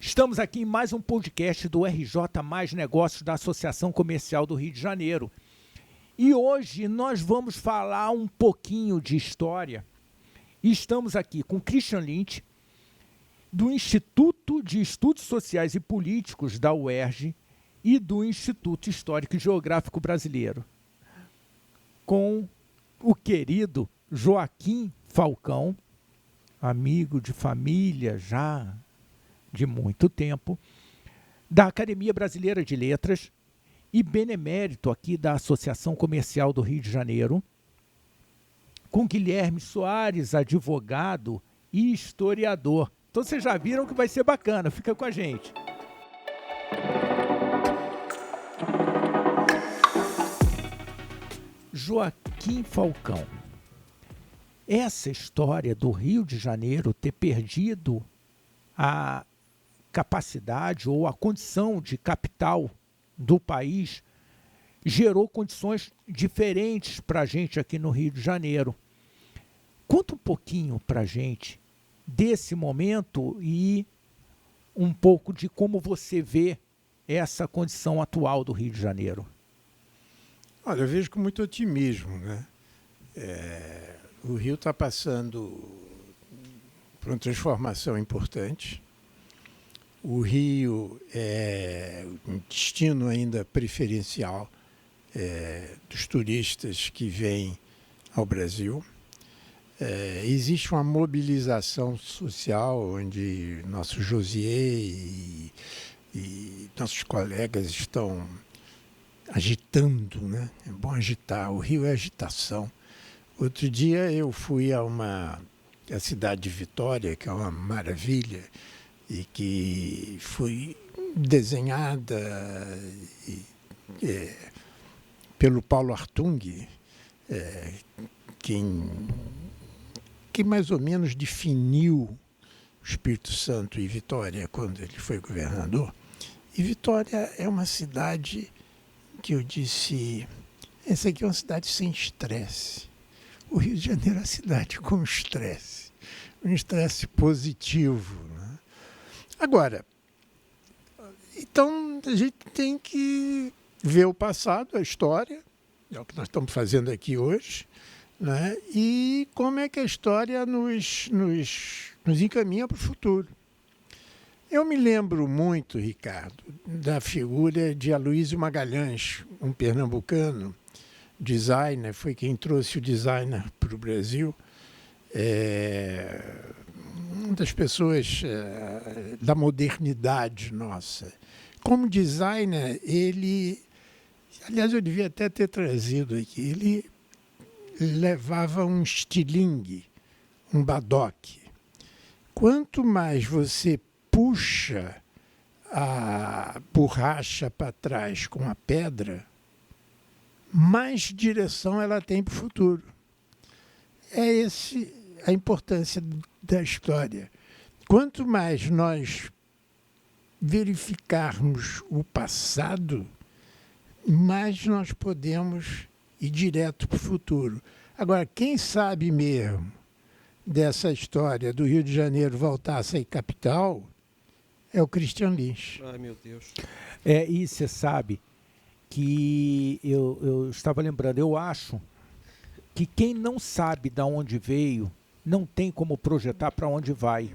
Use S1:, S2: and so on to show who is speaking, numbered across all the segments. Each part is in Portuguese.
S1: Estamos aqui em mais um podcast do RJ Mais Negócios da Associação Comercial do Rio de Janeiro. E hoje nós vamos falar um pouquinho de história. E estamos aqui com Christian Lynch, do Instituto de Estudos Sociais e Políticos da UERJ e do Instituto Histórico e Geográfico Brasileiro, com o querido Joaquim Falcão, amigo de família já de muito tempo, da Academia Brasileira de Letras e benemérito aqui da Associação Comercial do Rio de Janeiro, com Guilherme Soares, advogado e historiador. Então vocês já viram que vai ser bacana, fica com a gente. Joaquim Falcão, essa história do Rio de Janeiro ter perdido a capacidade ou a condição de capital do país gerou condições diferentes para a gente aqui no Rio de Janeiro. Conta um pouquinho para a gente desse momento e um pouco de como você vê essa condição atual do Rio de Janeiro.
S2: Olha, eu vejo com muito otimismo, né? O Rio está passando por uma transformação importante. O Rio é um destino ainda preferencial dos turistas que vêm ao Brasil. Existe uma mobilização social onde nosso Josier e nossos colegas estão agitando, né? É bom agitar, o Rio é agitação. Outro dia eu fui a cidade de Vitória, que é uma maravilha, e que foi desenhada pelo Paulo Hartung, que mais ou menos definiu o Espírito Santo e Vitória quando ele foi governador. E Vitória é uma cidade que eu disse, essa aqui é uma cidade sem estresse. O Rio de Janeiro é uma cidade com estresse, um estresse positivo, né? Agora, então a gente tem que ver o passado, a história, é o que nós estamos fazendo aqui hoje, né? E como é que a história nos encaminha para o futuro. Eu me lembro muito, Ricardo, da figura de Aloysio Magalhães, um pernambucano, designer, foi quem trouxe o designer para o Brasil. Uma das pessoas da modernidade nossa. Como designer, aliás, eu devia até ter trazido aqui, ele levava um estilingue, um badoque. Quanto mais você puxa a borracha para trás com a pedra, mais direção ela tem para o futuro. É essa a importância da história. Quanto mais nós verificarmos o passado, mais nós podemos ir direto para o futuro. Agora, quem sabe mesmo dessa história do Rio de Janeiro voltar a ser capital é o Christian Lynch.
S3: Ai, meu Deus.
S1: E você sabe que eu estava lembrando, eu acho que quem não sabe de onde veio, não tem como projetar para onde vai.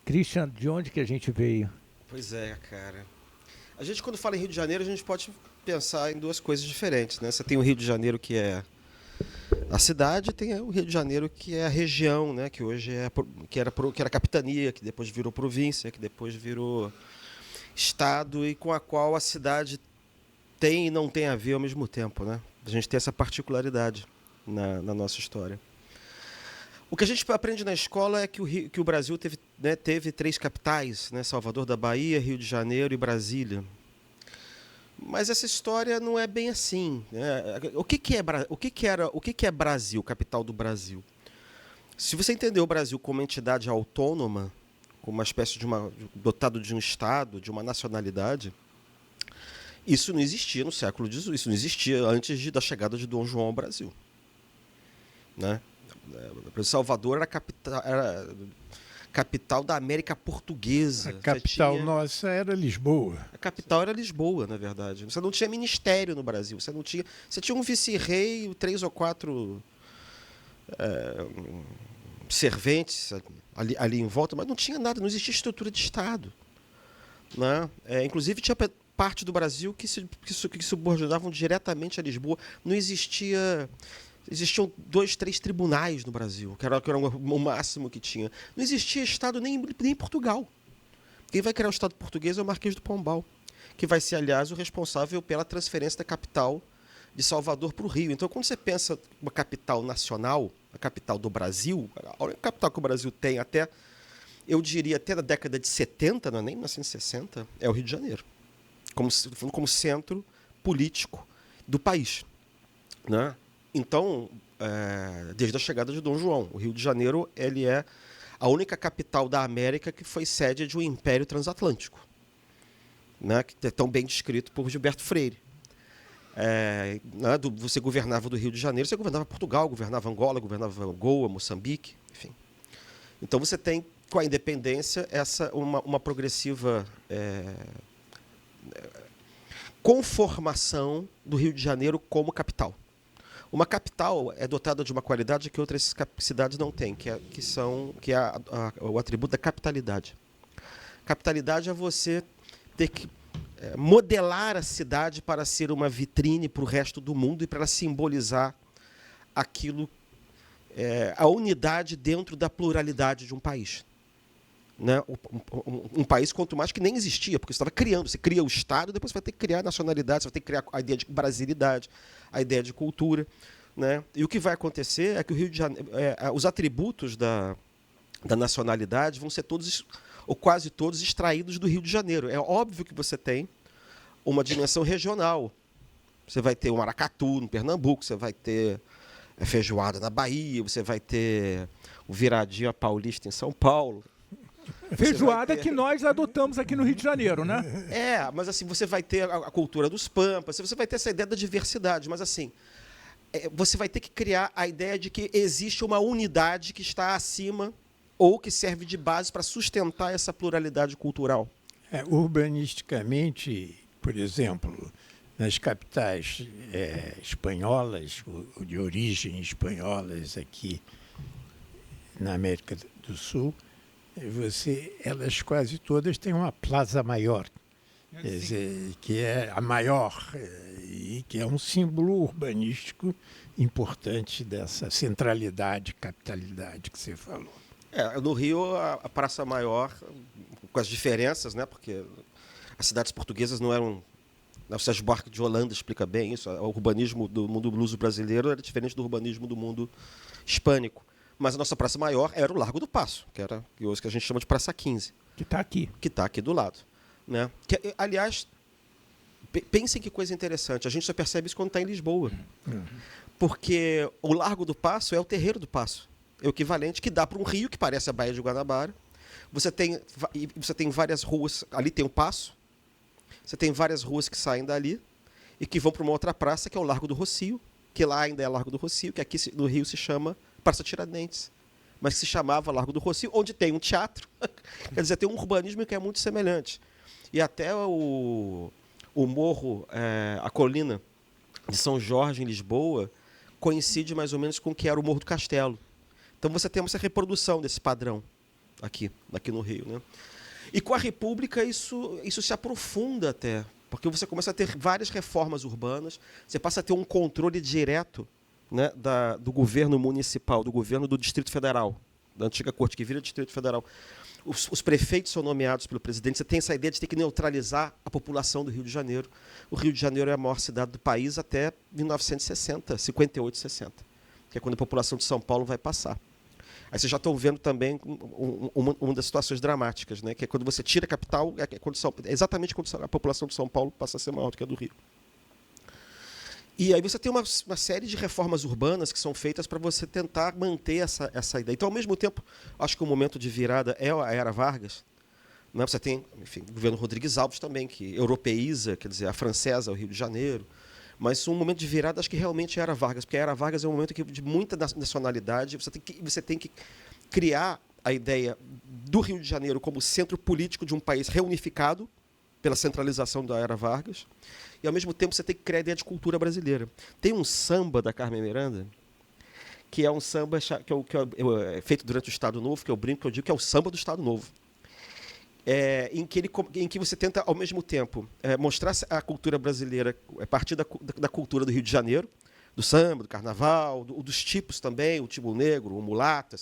S1: Christian, de onde que a gente veio?
S3: Pois é, cara. A gente, quando fala em Rio de Janeiro, a gente pode pensar em duas coisas diferentes, né? Você tem o Rio de Janeiro, que é a cidade, tem o Rio de Janeiro, que é a região, né? Que hoje que era capitania, que depois virou província, que depois virou estado, e com a qual a cidade tem e não tem a ver ao mesmo tempo, né? A gente tem essa particularidade na nossa história. O que a gente aprende na escola é que o Brasil teve três capitais, né? Salvador da Bahia, Rio de Janeiro e Brasília. Mas essa história não é bem assim, né? O que é Brasil, capital do Brasil? Se você entender o Brasil como entidade autônoma, como uma espécie dotado de um Estado, de uma nacionalidade, isso não existia no século XVIII, isso não existia antes da chegada de Dom João ao Brasil, né? Salvador era capital da América Portuguesa.
S2: A capital nossa era Lisboa.
S3: A capital era Lisboa, na verdade. Você não tinha ministério no Brasil. Você tinha um vice-rei, 3 ou 4 serventes ali em volta, mas não tinha nada, não existia estrutura de Estado. Né? Inclusive, tinha parte do Brasil que se subordinavam diretamente a Lisboa. Não existia... Existiam 2, 3 tribunais no Brasil, que era o máximo que tinha. Não existia Estado nem em Portugal. Quem vai criar o Estado português é o Marquês do Pombal, que vai ser, aliás, o responsável pela transferência da capital de Salvador para o Rio. Então, quando você pensa uma capital nacional, a capital do Brasil, a única capital que o Brasil tem até, eu diria, até na década de 70, não é nem 1960, é o Rio de Janeiro, como centro político do país. Né? Então, desde a chegada de Dom João, o Rio de Janeiro ele é a única capital da América que foi sede de um império transatlântico, né, que é tão bem descrito por Gilberto Freire. Você governava do Rio de Janeiro, você governava Portugal, governava Angola, governava Goa, Moçambique, enfim. Então você tem, com a independência, uma progressiva conformação do Rio de Janeiro como capital. Uma capital é dotada de uma qualidade que outras cidades não têm, que é o atributo da capitalidade. Capitalidade é você ter que modelar a cidade para ser uma vitrine para o resto do mundo e para ela simbolizar aquilo, a unidade dentro da pluralidade de um país. Né? Um país, quanto mais, que nem existia, porque você estava criando. Você cria o Estado, depois você vai ter que criar a nacionalidade, você vai ter que criar a ideia de brasilidade, a ideia de cultura. Né? E o que vai acontecer é que o Rio de Janeiro, os atributos da nacionalidade vão ser todos, ou quase todos, extraídos do Rio de Janeiro. É óbvio que você tem uma dimensão regional. Você vai ter o maracatu no Pernambuco, você vai ter feijoada na Bahia, você vai ter o viradinho paulista em São Paulo.
S1: Feijoada que nós adotamos aqui no Rio de Janeiro, né?
S3: Mas assim, você vai ter a cultura dos pampas, você vai ter essa ideia da diversidade, mas assim, você vai ter que criar a ideia de que existe uma unidade que está acima ou que serve de base para sustentar essa pluralidade cultural.
S2: Urbanisticamente, por exemplo, nas capitais espanholas, ou de origem espanholas aqui na América do Sul, elas quase todas têm uma plaza maior, quer dizer, que é a maior e que é um símbolo urbanístico importante dessa centralidade, capitalidade que você falou.
S3: No Rio, a Praça Maior, com as diferenças, né, porque as cidades portuguesas não eram... O Sérgio Buarque de Holanda explica bem isso. O urbanismo do mundo luso brasileiro era diferente do urbanismo do mundo hispânico. Mas a nossa praça maior era o Largo do Paço, que hoje a gente chama de Praça 15.
S1: Que está aqui.
S3: Que está aqui do lado. Né? Aliás, pensem que coisa interessante. A gente só percebe isso quando está em Lisboa. Porque o Largo do Paço é o terreiro do Paço. É o equivalente que dá para um rio que parece a Baía de Guanabara. Você tem várias ruas. Ali tem o Paço. Você tem várias ruas que saem dali e que vão para uma outra praça, que é o Largo do Rossio, que lá ainda é Largo do Rossio, que aqui no Rio se chama Praça Tiradentes, mas que se chamava Largo do Rossio, onde tem um teatro. Quer dizer, tem um urbanismo que é muito semelhante. E até o morro, a colina de São Jorge, em Lisboa, coincide mais ou menos com o que era o Morro do Castelo. Então você tem essa reprodução desse padrão aqui no Rio. Né? E com a República isso se aprofunda até, porque você começa a ter várias reformas urbanas, você passa a ter um controle direto, né, do governo municipal, do governo do Distrito Federal, da antiga corte, que vira Distrito Federal. Os prefeitos são nomeados pelo presidente. Você tem essa ideia de ter que neutralizar a população do Rio de Janeiro. O Rio de Janeiro é a maior cidade do país até 1960, 58, 60, que é quando a população de São Paulo vai passar. Aí vocês já estão vendo também uma das situações dramáticas, né? Que é quando você tira a capital, exatamente quando a população de São Paulo passa a ser maior do que a do Rio. E aí você tem uma série de reformas urbanas que são feitas para você tentar manter essa ideia. Então, ao mesmo tempo, acho que o momento de virada é a Era Vargas. Né? Você tem, enfim, o governo Rodrigues Alves também, que europeiza, quer dizer, a francesa, o Rio de Janeiro. Mas um momento de virada, acho que realmente é a Era Vargas, porque a Era Vargas é um momento de muita nacionalidade. Você tem que criar a ideia do Rio de Janeiro como centro político de um país reunificado pela centralização da era Vargas, e, ao mesmo tempo, você tem que criar a ideia de cultura brasileira. Tem um samba da Carmen Miranda, que é um samba é feito durante o Estado Novo, que eu brinco, que eu digo que é o samba do Estado Novo. Em que você tenta, ao mesmo tempo, mostrar a cultura brasileira a partir da cultura do Rio de Janeiro, do samba, do carnaval, dos tipos também, o tipo negro, o mulato,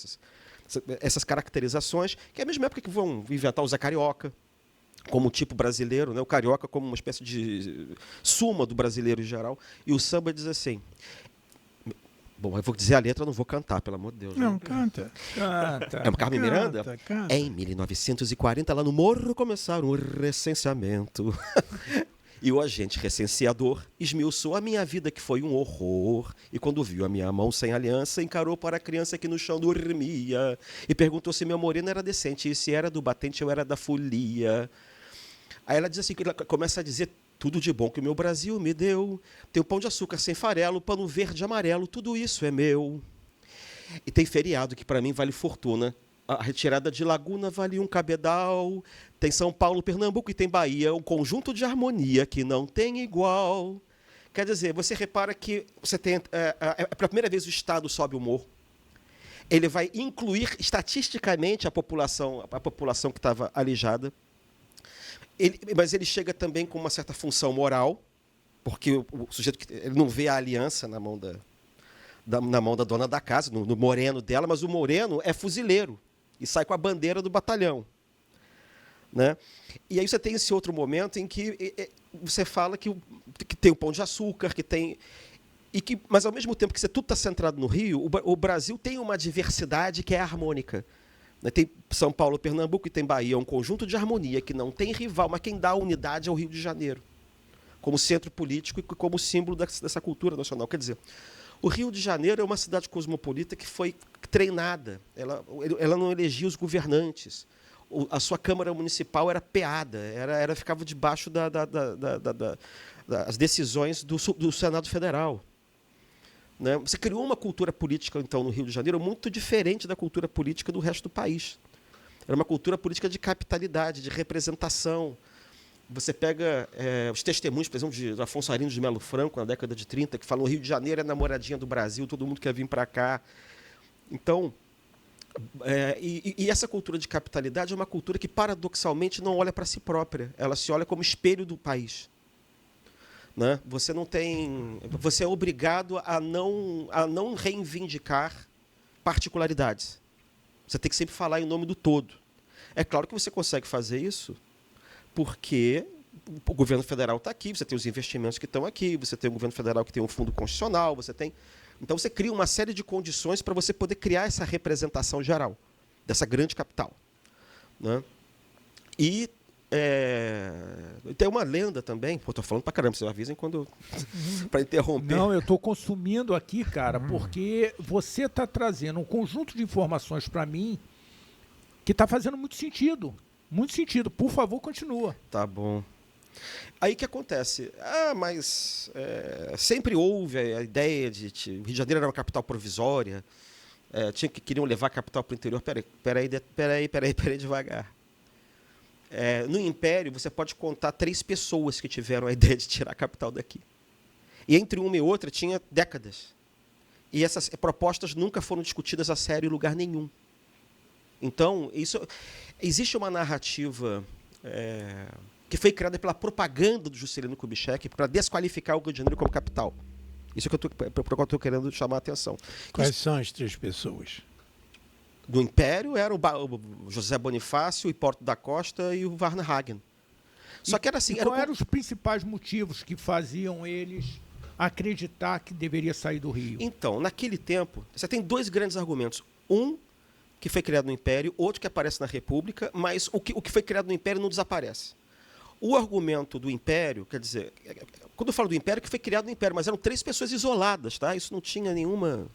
S3: essas caracterizações, que é a mesma época que vão inventar o Zé Carioca, como tipo brasileiro, né? O carioca como uma espécie de suma do brasileiro em geral. E o samba diz assim... Bom, eu vou dizer a letra, eu não vou cantar, pelo amor de Deus.
S2: Não,
S3: né?
S2: canta.
S1: Canta.
S3: É uma Carmen Miranda?
S2: Canta.
S3: Em 1940, lá no Morro, começaram o recenseamento. E o agente recenseador esmiuçou a minha vida, que foi um horror. E quando viu a minha mão sem aliança, encarou para a criança que no chão dormia. E perguntou se meu moreno era decente, e se era do batente ou era da folia. Aí ela diz assim, que ela começa a dizer tudo de bom que o meu Brasil me deu. Tem o pão de açúcar sem farelo, pano verde e amarelo, tudo isso é meu. E tem feriado que para mim vale fortuna. A retirada de Laguna vale um cabedal. Tem São Paulo, Pernambuco e tem Bahia, um conjunto de harmonia que não tem igual. Quer dizer, você repara que você tem, pela primeira vez o Estado sobe o morro. Ele vai incluir estatisticamente a população que estava alijada. Mas ele chega também com uma certa função moral, porque o sujeito ele não vê a aliança na mão da dona da casa, no moreno dela, mas o moreno é fuzileiro e sai com a bandeira do batalhão. Né? E aí você tem esse outro momento em que você fala que tem o pão de açúcar, mas ao mesmo tempo que tudo está centrado no Rio, o Brasil tem uma diversidade que é harmônica. Tem São Paulo, Pernambuco e tem Bahia, um conjunto de harmonia que não tem rival, mas quem dá a unidade é o Rio de Janeiro, como centro político e como símbolo dessa cultura nacional. Quer dizer, o Rio de Janeiro é uma cidade cosmopolita que foi treinada, ela não elegia os governantes, a sua Câmara Municipal era peada, ficava debaixo das decisões do Senado Federal. Né? Você criou uma cultura política, então, no Rio de Janeiro muito diferente da cultura política do resto do país. Era uma cultura política de capitalidade, de representação. Você pega os testemunhos, por exemplo, de Afonso Arinos de Melo Franco, na década de 30, que falam: o Rio de Janeiro é a namoradinha do Brasil, todo mundo quer vir para cá. Então, e essa cultura de capitalidade é uma cultura que, paradoxalmente, não olha para si própria. Ela se olha como espelho do país. Né? Você é obrigado a não reivindicar particularidades. Você tem que sempre falar em nome do todo. É claro que você consegue fazer isso porque o governo federal está aqui, você tem os investimentos que estão aqui, você tem o governo federal que tem um fundo constitucional, então você cria uma série de condições para você poder criar essa representação geral dessa grande capital. Né? E tem uma lenda também. Pô, tô falando pra caramba, vocês avisem quando para interromper.
S1: Não, eu tô consumindo aqui, cara, porque você tá trazendo um conjunto de informações para mim que tá fazendo muito sentido. Muito sentido. Por favor, continua.
S3: Tá bom. Aí o que acontece? Mas sempre houve a ideia de o Rio de Janeiro era uma capital provisória, queriam levar a capital para o interior. Peraí, devagar. No Império, você pode contar 3 pessoas que tiveram a ideia de tirar a capital daqui. E entre uma e outra tinha décadas. E essas propostas nunca foram discutidas a sério em lugar nenhum. Então, existe uma narrativa que foi criada pela propaganda do Juscelino Kubitschek para desqualificar o Rio de Janeiro como capital. Isso é o que eu estou querendo chamar a atenção.
S2: Quais são as 3 pessoas?
S3: Do Império era o José Bonifácio, o Hipólito da Costa e o Warner Hagen. Só que era assim...
S1: Qual eram os principais motivos que faziam eles acreditar que deveria sair do Rio?
S3: Então, naquele tempo, você tem 2 grandes argumentos. Um, que foi criado no Império, outro que aparece na República, mas o que foi criado no Império não desaparece. O argumento do Império, quer dizer, quando eu falo do Império, que foi criado no Império, mas eram 3 pessoas isoladas, tá? Isso não tinha nenhuma...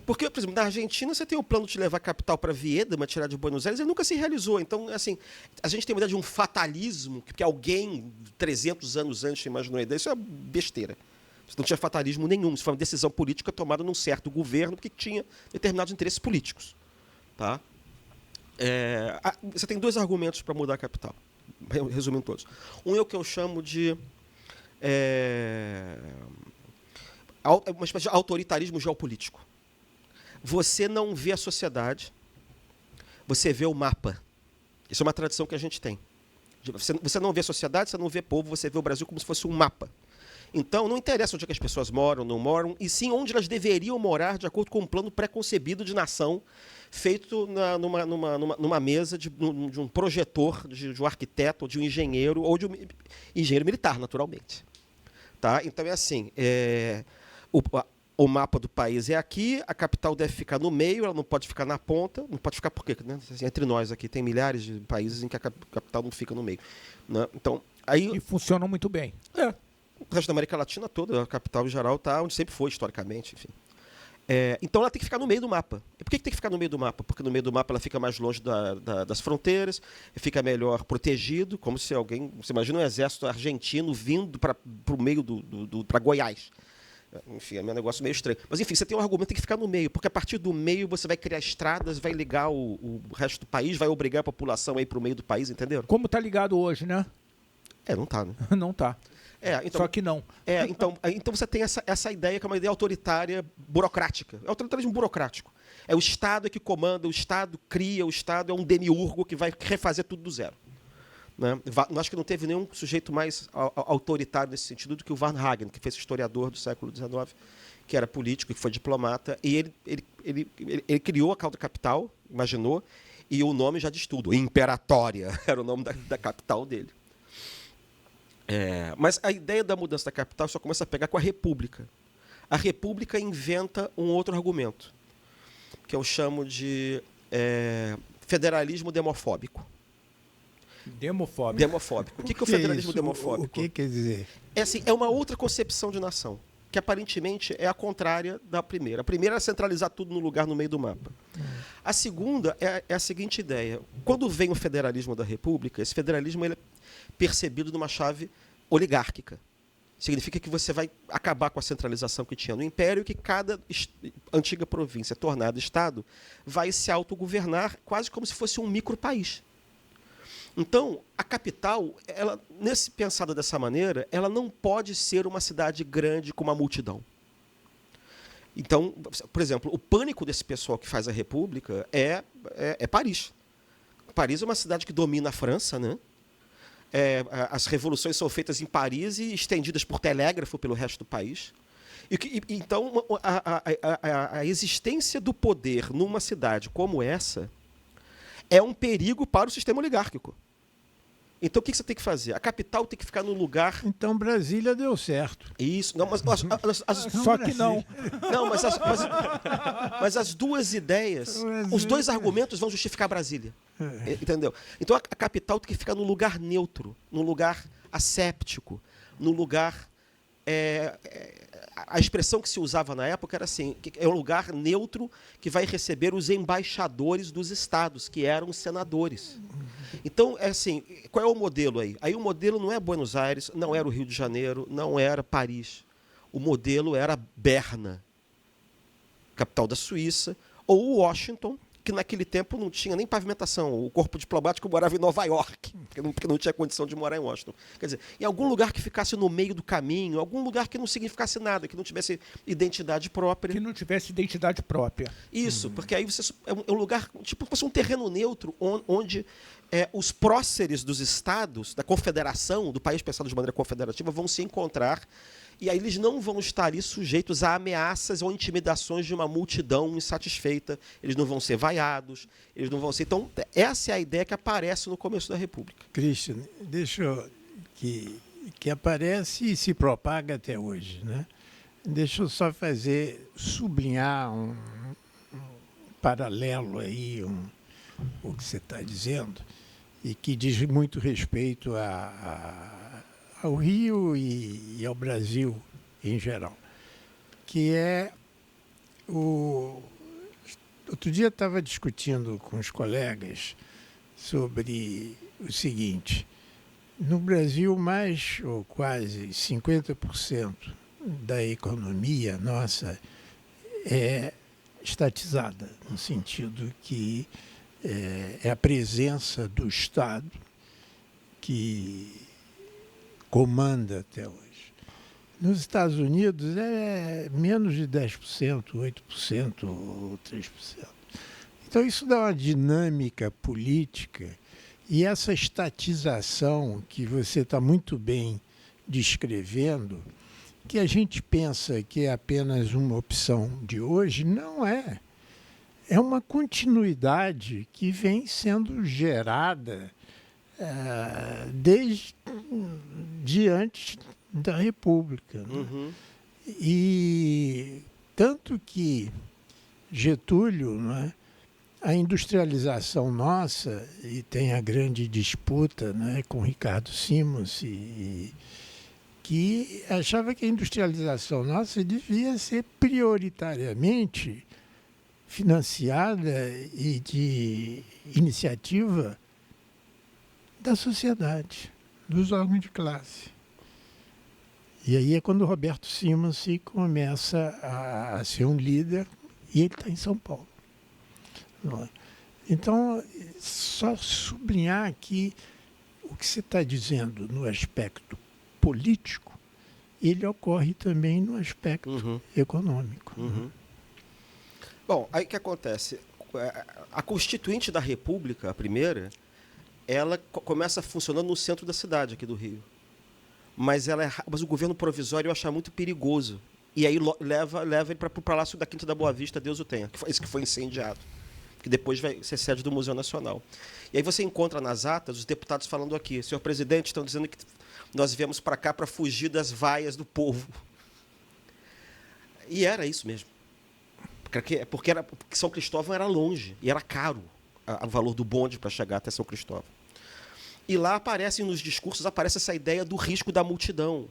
S3: Porque, por exemplo, na Argentina você tem o plano de levar a capital para Viedma, tirar de Buenos Aires, ele nunca se realizou. Então, assim, a gente tem uma ideia de um fatalismo, que alguém 300 anos antes imaginou a ideia. Isso é besteira. Não tinha fatalismo nenhum. Isso foi uma decisão política tomada num certo governo que tinha determinados interesses políticos. Tá? Você tem dois argumentos para mudar a capital, resumindo todos. Um é o que eu chamo de uma espécie de autoritarismo geopolítico. Você não vê a sociedade, você vê o mapa. Isso é uma tradição que a gente tem. Você não vê a sociedade, você não vê povo, você vê o Brasil como se fosse um mapa. Então, não interessa onde é que as pessoas moram, não moram, e sim onde elas deveriam morar de acordo com um plano pré-concebido de nação feito numa mesa de um projetor, de um arquiteto, ou de um engenheiro, ou de um engenheiro militar, naturalmente. Tá? Então, é assim, o mapa do país é aqui, a capital deve ficar no meio, ela não pode ficar na ponta, não pode ficar por quê? Né? Assim, entre nós aqui, tem milhares de países em que a capital não fica no meio. Né? Então, aí,
S1: E funcionam muito bem.
S3: O resto da América Latina toda, a capital em geral está onde sempre foi, historicamente, enfim. Então ela tem que ficar no meio do mapa. E por que tem que ficar no meio do mapa? Porque no meio do mapa ela fica mais longe das fronteiras, fica melhor protegido, como se alguém... Você imagina um exército argentino vindo para o meio para Goiás. Enfim, é um negócio meio estranho. Mas, enfim, você tem um argumento, tem que ficar no meio, porque a partir do meio você vai criar estradas, vai ligar o resto do país, vai obrigar a população a ir para o meio do país, entendeu?
S1: Como está ligado hoje, né?
S3: Não está, né?
S1: Não está.
S3: Então,
S1: só que não.
S3: Então você tem essa ideia que é uma ideia autoritária burocrática. É autoritarismo burocrático. É o Estado que comanda, o Estado cria, o Estado é um demiurgo que vai refazer tudo do zero. Né? Acho que não teve nenhum sujeito mais autoritário nesse sentido do que o Varnhagen, que foi esse historiador do século XIX, que era político e que foi diplomata. E ele criou a cauda capital, imaginou, e o nome já diz tudo. Imperatória era o nome da capital dele. Mas a ideia da mudança da capital só começa a pegar com a República. A República inventa um outro argumento, que eu chamo de federalismo demofóbico. Demofóbico. O que é o federalismo demofóbico?
S2: O que quer dizer?
S3: É uma outra concepção de nação, que aparentemente é a contrária da primeira. A primeira é centralizar tudo no lugar no meio do mapa. A segunda é a seguinte ideia. Quando vem o federalismo da República, esse federalismo ele é percebido numa chave oligárquica. Significa que você vai acabar com a centralização que tinha no Império e que cada antiga província tornada Estado vai se autogovernar quase como se fosse um micropaís. Então, a capital, pensada dessa maneira, ela não pode ser uma cidade grande com uma multidão. Então, por exemplo, o pânico desse pessoal que faz a República é Paris. Paris é uma cidade que domina a França, né? As revoluções são feitas em Paris e estendidas por telégrafo pelo resto do país. Então, a existência do poder numa cidade como essa é um perigo para o sistema oligárquico. Então, o que você tem que fazer? A capital tem que ficar no lugar...
S2: Então, Brasília deu certo.
S3: Isso. Não,
S1: só que não.
S3: Não, mas as duas ideias, os dois argumentos vão justificar Brasília. Entendeu? Então, a capital tem que ficar num lugar neutro, num lugar asséptico, num lugar... a expressão que se usava na época era assim, que é um lugar neutro que vai receber os embaixadores dos estados, que eram os senadores. Então, qual é o modelo aí? Aí o modelo não é Buenos Aires, não era o Rio de Janeiro, não era Paris. O modelo era Berna, capital da Suíça, ou Washington, que naquele tempo não tinha nem pavimentação. O corpo diplomático morava em Nova York, porque não tinha condição de morar em Washington. Quer dizer, em algum lugar que ficasse no meio do caminho, algum lugar que não significasse nada, que não tivesse identidade própria.
S1: Que não tivesse identidade própria.
S3: Isso, porque aí você é um lugar, tipo, fosse um terreno neutro, onde os próceres dos estados, da confederação, do país pensado de maneira confederativa, vão se encontrar. E aí eles não vão estar ali sujeitos a ameaças ou intimidações de uma multidão insatisfeita. Eles não vão ser vaiados, eles não vão ser... Então, essa é a ideia que aparece no começo da República.
S2: Christian, que aparece e se propaga até hoje, né? Deixa eu só sublinhar um paralelo aí, o que você está dizendo, e que diz muito respeito ao Rio e ao Brasil em geral, que é outro dia estava discutindo com os colegas sobre o seguinte: no Brasil, mais ou quase 50% da economia nossa é estatizada, no sentido que é a presença do Estado que comanda até hoje. Nos Estados Unidos é menos de 10%, 8% ou 3%. Então isso dá uma dinâmica política e essa estatização que você está muito bem descrevendo, que a gente pensa que é apenas uma opção de hoje, não é. É uma continuidade que vem sendo gerada desde antes da República. Né?
S3: Uhum.
S2: E tanto que Getúlio, né, a industrialização nossa, e tem a grande disputa, né, com Ricardo Simons, que achava que a industrialização nossa devia ser prioritariamente financiada e de iniciativa da sociedade, dos órgãos de classe. E aí é quando o Roberto Simons começa a ser um líder e ele está em São Paulo. Então, só sublinhar aqui o que você está dizendo no aspecto político, ele ocorre também no aspecto econômico.
S3: Uhum. Bom, aí o que acontece? A Constituinte da República, a primeira, ela começa funcionando no centro da cidade aqui do Rio. Mas o governo provisório eu acho muito perigoso. E aí leva ele para o Palácio da Quinta da Boa Vista, Deus o tenha, esse que foi incendiado. Que depois vai ser sede do Museu Nacional. E aí você encontra nas atas os deputados falando aqui: senhor presidente, estão dizendo que nós viemos para cá para fugir das vaias do povo. E era isso mesmo. Porque São Cristóvão era longe e era caro o valor do bonde para chegar até São Cristóvão. E lá nos discursos aparece essa ideia do risco da multidão.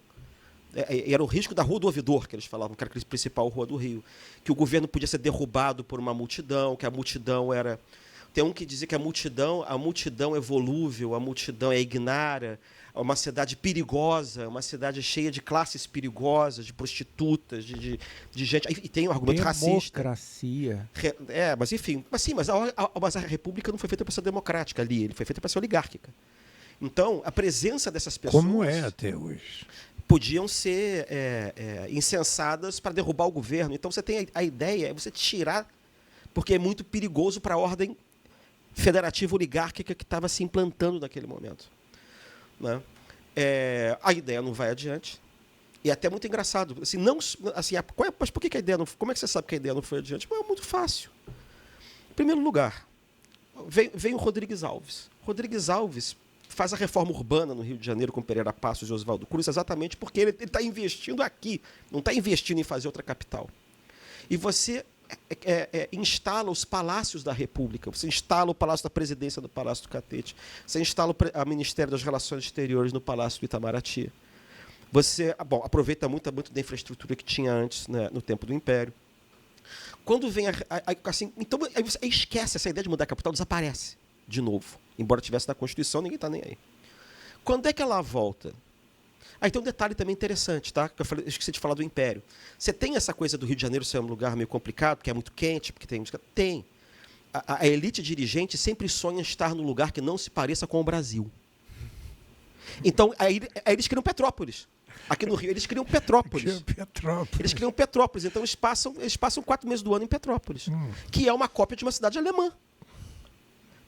S3: Era o risco da Rua do Ouvidor, que eles falavam, que era a principal rua do Rio. Que o governo podia ser derrubado por uma multidão, que a multidão era... Tem um que dizia que a multidão é volúvel, a multidão é ignara, é uma cidade perigosa, uma cidade cheia de classes perigosas, de prostitutas, de gente... E tem um argumento racista.
S1: Democracia.
S3: Mas enfim. Mas a República não foi feita para ser democrática ali, ele foi feita para ser oligárquica. Então, a presença dessas pessoas...
S2: Como é até hoje.
S3: Podiam ser incensadas para derrubar o governo. Então, você tem a ideia, é você tirar, porque é muito perigoso para a ordem federativa oligárquica que estava se implantando naquele momento. Né? A ideia não vai adiante. E é até muito engraçado. Assim, mas por que a ideia não... Como é que você sabe que a ideia não foi adiante? É muito fácil. Em primeiro lugar, vem o Rodrigues Alves. Rodrigues Alves faz a reforma urbana no Rio de Janeiro com Pereira Passos e Oswaldo Cruz, exatamente porque ele está investindo aqui, não está investindo em fazer outra capital. E você instala os palácios da República, você instala o Palácio da Presidência no Palácio do Catete, você instala o Ministério das Relações Exteriores no Palácio do Itamaraty. Você aproveita muito da infraestrutura que tinha antes, né, no tempo do Império. Quando vem então aí você esquece essa ideia de mudar a capital, desaparece de novo. Embora tivesse na Constituição, ninguém está nem aí. Quando é que ela volta? Aí tem um detalhe também interessante, tá? Que eu esqueci de falar do Império. Você tem essa coisa do Rio de Janeiro ser um lugar meio complicado, porque é muito quente, porque tem música. Tem. A elite dirigente sempre sonha estar num lugar que não se pareça com o Brasil. Então, aí eles criam Petrópolis. Aqui no Rio, eles criam Petrópolis. Eles criam Petrópolis. Então, eles passam 4 meses do ano em Petrópolis, que é uma cópia de uma cidade alemã.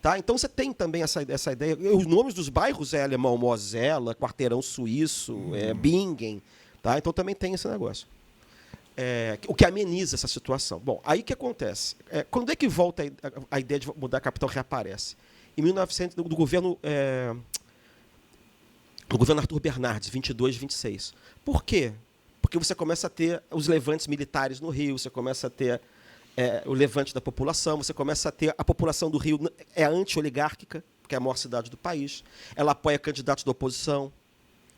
S3: Tá? Então você tem também essa ideia. Os nomes dos bairros é alemão, Mosela, Quarteirão Suíço, Bingen. Tá? Então também tem esse negócio. O que ameniza essa situação. Bom, aí o que acontece? Quando é que volta a ideia de mudar a capital reaparece? Em 1900, do governo Arthur Bernardes, 22, 26. Por quê? Porque você começa a ter os levantes militares no Rio, você começa a ter o levante da população, você começa a ter... A população do Rio é anti-oligárquica, porque é a maior cidade do país. Ela apoia candidatos da oposição,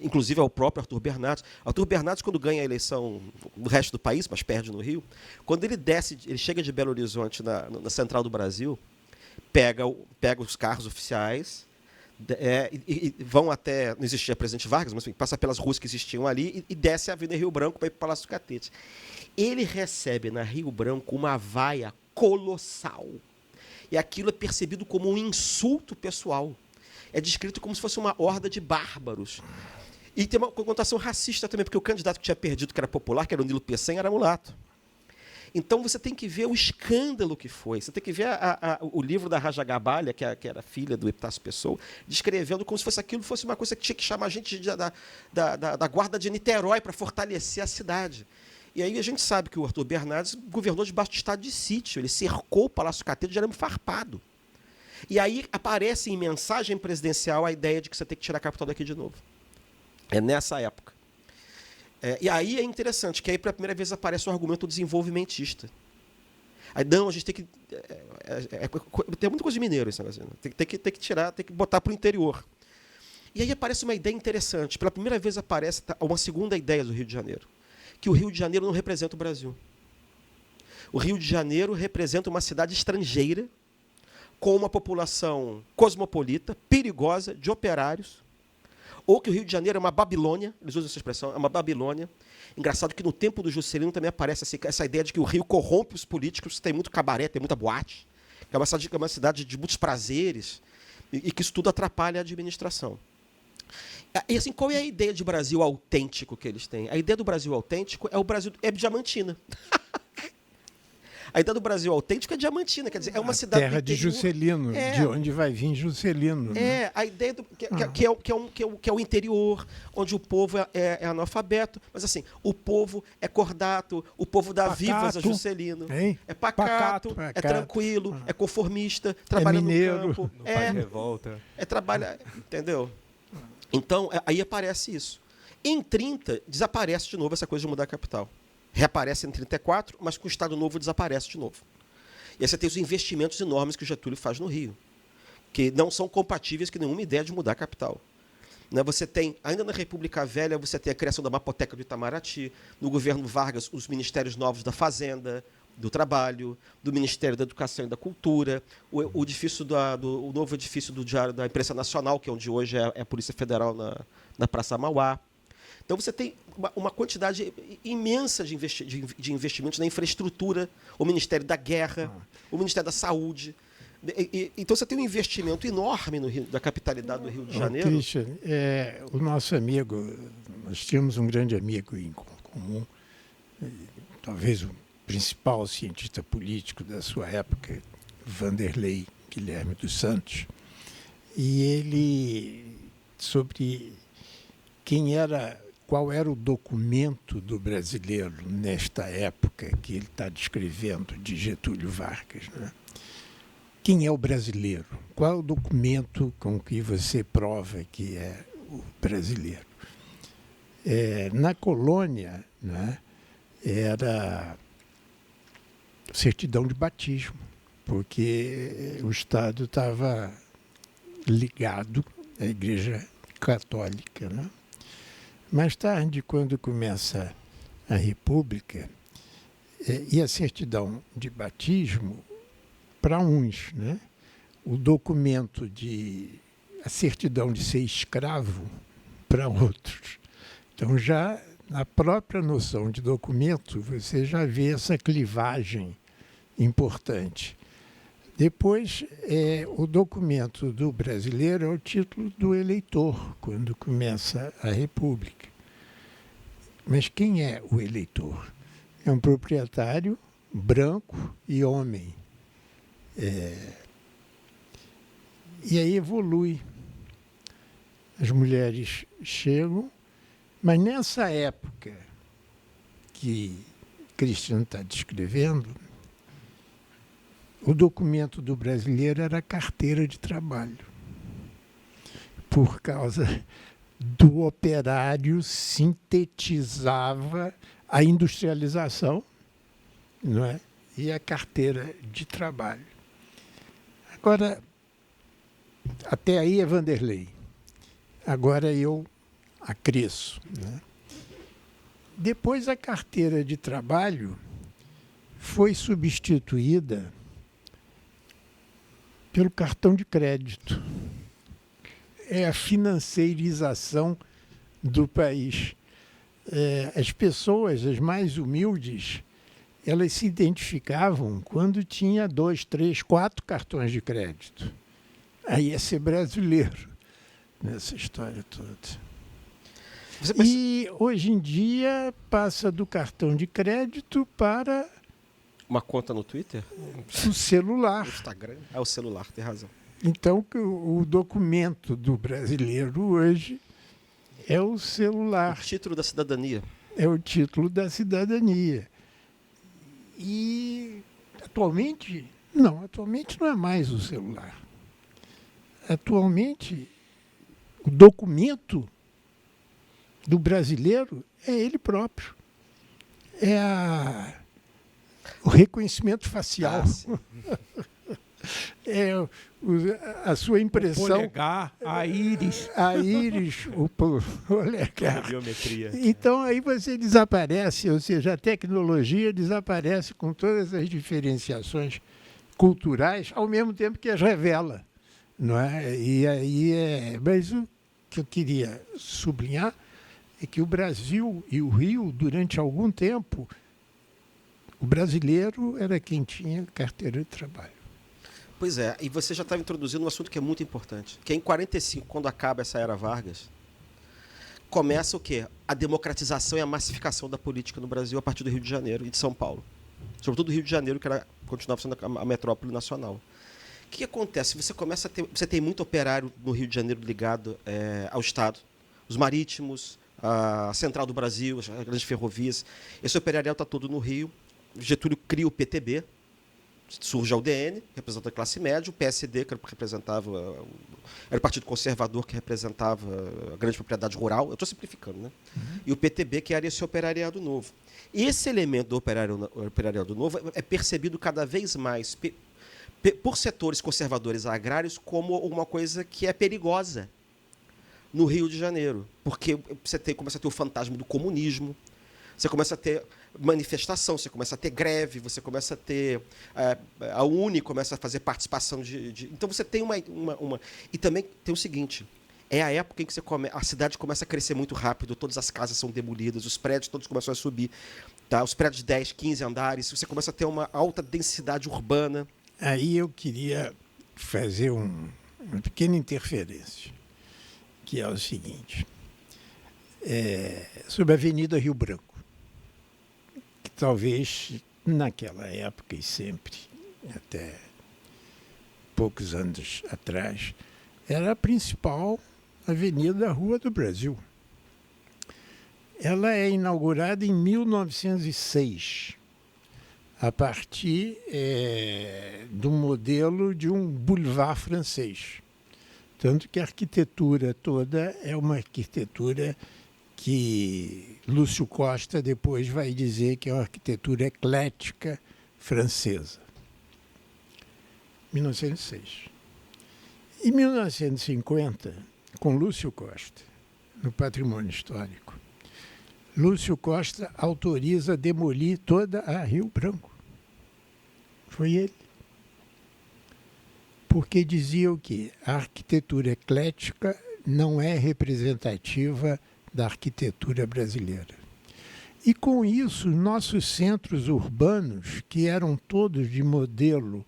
S3: inclusive ao próprio Arthur Bernardes. Arthur Bernardes, quando ganha a eleição no resto do país, mas perde no Rio, quando ele chega de Belo Horizonte, na Central do Brasil, pega os carros oficiais, e vão até... Não existia Presidente Vargas, mas enfim, passa pelas ruas que existiam ali e desce a Avenida Rio Branco para ir para o Palácio do Catete. Ele recebe na Rio Branco uma vaia colossal. E aquilo é percebido como um insulto pessoal. É descrito como se fosse uma horda de bárbaros. E tem uma conotação racista também, porque o candidato que tinha perdido, que era popular, que era o Nilo Peçanha, era mulato. Então você tem que ver o escândalo que foi. Você tem que ver o livro da Raja Gabalha, que era filha do Epitácio Pessoa, descrevendo como se fosse aquilo fosse uma coisa que tinha que chamar a gente da guarda de Niterói para fortalecer a cidade. E aí a gente sabe que o Arthur Bernardes governou debaixo de estado de sítio. Ele cercou o Palácio Catedral de arame farpado. E aí aparece em mensagem presidencial a ideia de que você tem que tirar a capital daqui de novo. É nessa época. E aí é interessante, que aí pela primeira vez aparece o argumento desenvolvimentista. Aí, não, a gente tem que... tem muita coisa de mineiro isso, né? Tem que tirar, tem que botar para o interior. E aí aparece uma ideia interessante. Pela primeira vez aparece uma segunda ideia do Rio de Janeiro. Que o Rio de Janeiro não representa o Brasil. O Rio de Janeiro representa uma cidade estrangeira, com uma população cosmopolita, perigosa, de operários, ou que o Rio de Janeiro é uma Babilônia, eles usam essa expressão, é uma Babilônia. Engraçado que no tempo do Juscelino também aparece essa ideia de que o Rio corrompe os políticos, tem muito cabaré, tem muita boate, que é uma cidade de muitos prazeres, e que isso tudo atrapalha a administração. E assim, qual é a ideia de Brasil autêntico que eles têm? A ideia do Brasil autêntico é Diamantina. A ideia do Brasil autêntico é Diamantina, quer dizer, é uma cidade...
S2: Terra de Juscelino, de onde vai vir Juscelino.
S3: Né? A ideia que é o interior, onde o povo é analfabeto, mas assim, o povo é cordato, o povo dá vivas a Juscelino.
S2: Hein?
S3: É pacato, é tranquilo, é conformista, trabalha
S2: mineiro,
S3: no campo.
S4: Não faz revolta.
S3: Trabalha, entendeu? Então, aí aparece isso. Em 30, desaparece de novo essa coisa de mudar a capital. Reaparece em 34, mas com o Estado Novo desaparece de novo. E aí você tem os investimentos enormes que o Getúlio faz no Rio, que não são compatíveis com nenhuma ideia de mudar a capital. Você tem, ainda na República Velha, você tem a criação da Mapoteca do Itamaraty, no governo Vargas, os ministérios novos da Fazenda, do Trabalho, do Ministério da Educação e da Cultura, o novo edifício do Diário da Imprensa Nacional, que é onde hoje é a Polícia Federal na Praça Mauá. Então você tem uma quantidade imensa de investimentos na infraestrutura, o Ministério da Guerra, o Ministério da Saúde. Então você tem um investimento enorme da capitalidade do Rio de Janeiro.
S2: Christian, o nosso amigo, nós tínhamos um grande amigo em comum, talvez o principal cientista político da sua época, Vanderlei Guilherme dos Santos, e ele, sobre qual era o documento do brasileiro nesta época que ele está descrevendo, de Getúlio Vargas, né? Quem é o brasileiro? Qual é o documento com que você prova que é o brasileiro? Na colônia, né, era certidão de batismo, porque o Estado estava ligado à Igreja Católica, né? Mais tarde, quando começa a República, e a certidão de batismo, para uns, né? O documento a certidão de ser escravo, para outros. Então, já na própria noção de documento, você já vê essa clivagem importante. Depois, o documento do brasileiro é o título do eleitor, quando começa a República. Mas quem é o eleitor? É um proprietário branco e homem. E aí evolui. As mulheres chegam, mas nessa época que Cristiano está descrevendo, o documento do brasileiro era a carteira de trabalho, por causa do operário sintetizava a industrialização, não é? E a carteira de trabalho. Agora, até aí é Vanderlei. Agora eu acresço, né? Depois a carteira de trabalho foi substituída pelo cartão de crédito. É a financeirização do país. As pessoas, as mais humildes, elas se identificavam quando tinha 2, 3, 4 cartões de crédito. Aí ia ser brasileiro nessa história toda. E hoje em dia passa do cartão de crédito para
S3: uma conta no Twitter?
S2: O celular.
S3: O Instagram? É o celular, tem razão.
S2: Então, o documento do brasileiro hoje é o celular.
S3: O título da cidadania.
S2: É o título da cidadania. E atualmente não é mais o celular. Atualmente, o documento do brasileiro é ele próprio. É o reconhecimento facial. É a sua impressão. O
S1: polegar, a íris.
S2: A íris, o polegar.
S3: Biometria.
S2: Então aí você desaparece, ou seja, a tecnologia desaparece com todas as diferenciações culturais, ao mesmo tempo que as revela. Não é? E aí mas o que eu queria sublinhar é que o Brasil e o Rio, durante algum tempo, o brasileiro era quem tinha carteira de trabalho.
S3: Pois é, e você já estava introduzindo um assunto que é muito importante, que é em 45, quando acaba essa era Vargas, começa o quê? A democratização e a massificação da política no Brasil a partir do Rio de Janeiro e de São Paulo. Sobretudo do Rio de Janeiro, que continuava sendo a metrópole nacional. O que acontece? Você tem muito operário no Rio de Janeiro ligado ao Estado, os marítimos, a Central do Brasil, as grandes ferrovias. Esse operariado está todo no Rio. Getúlio cria o PTB, surge a UDN, representando a classe média, o PSD, que representava, era o Partido Conservador, que representava a grande propriedade rural, eu estou simplificando, né? E o PTB, que era esse operariado novo. E esse elemento do operariado novo é percebido cada vez mais por setores conservadores agrários como uma coisa que é perigosa no Rio de Janeiro, porque você começa a ter o fantasma do comunismo, você começa a ter manifestação, você começa a ter greve, você começa a ter... A Uni começa a fazer participação Então você tem uma... E também tem o seguinte, é a época em que a cidade começa a crescer muito rápido, todas as casas são demolidas, os prédios todos começam a subir, tá? Os prédios de 10, 15 andares, você começa a ter uma alta densidade urbana.
S2: Aí eu queria fazer uma pequena interferência, que é o seguinte, sobre a Avenida Rio Branco, que talvez naquela época e sempre, até poucos anos atrás, era a principal avenida da Rua do Brasil. Ela é inaugurada em 1906, a partir do modelo de um boulevard francês. Tanto que a arquitetura toda é uma arquitetura que Lúcio Costa depois vai dizer que é uma arquitetura eclética francesa. 1906. Em 1950, com Lúcio Costa, no Patrimônio Histórico, Lúcio Costa autoriza demolir toda a Rio Branco. Foi ele. Porque dizia o quê? A arquitetura eclética não é representativa da arquitetura brasileira. E com isso, nossos centros urbanos, que eram todos de modelo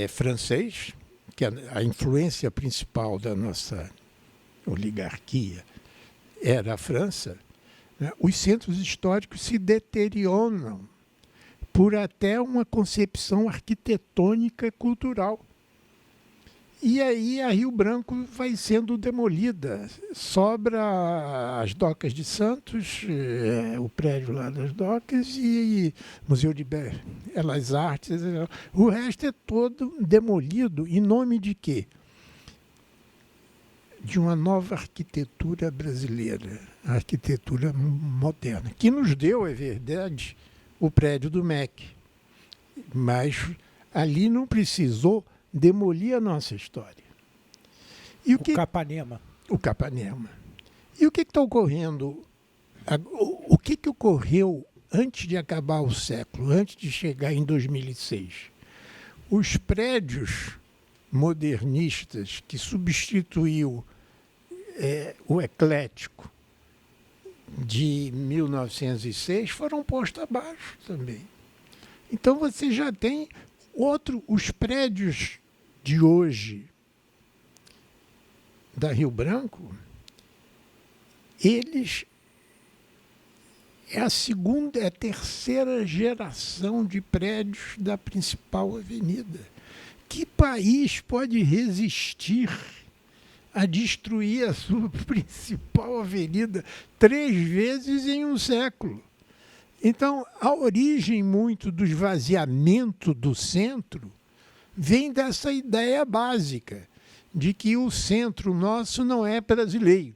S2: francês, que a influência principal da nossa oligarquia era a França, né? Os centros históricos se deterioram por até uma concepção arquitetônica e cultural. E aí a Rio Branco vai sendo demolida. Sobra as Docas de Santos, o prédio lá das Docas, e Museu de Belas Artes. O resto é todo demolido em nome de quê? De uma nova arquitetura brasileira, a arquitetura moderna, que nos deu, é verdade, o prédio do MEC. Mas ali não precisou demolir a nossa história. E
S1: Capanema.
S2: O Capanema. E o que está ocorrendo? O que ocorreu antes de acabar o século, antes de chegar em 2006? Os prédios modernistas que substituiu o eclético de 1906 foram postos abaixo também. Então você já tem os prédios de hoje da Rio Branco, eles é a terceira geração de prédios da principal avenida. Que país pode resistir a destruir a sua principal avenida 3 vezes em um século? Então, a origem muito do esvaziamento do centro vem dessa ideia básica de que o centro nosso não é brasileiro.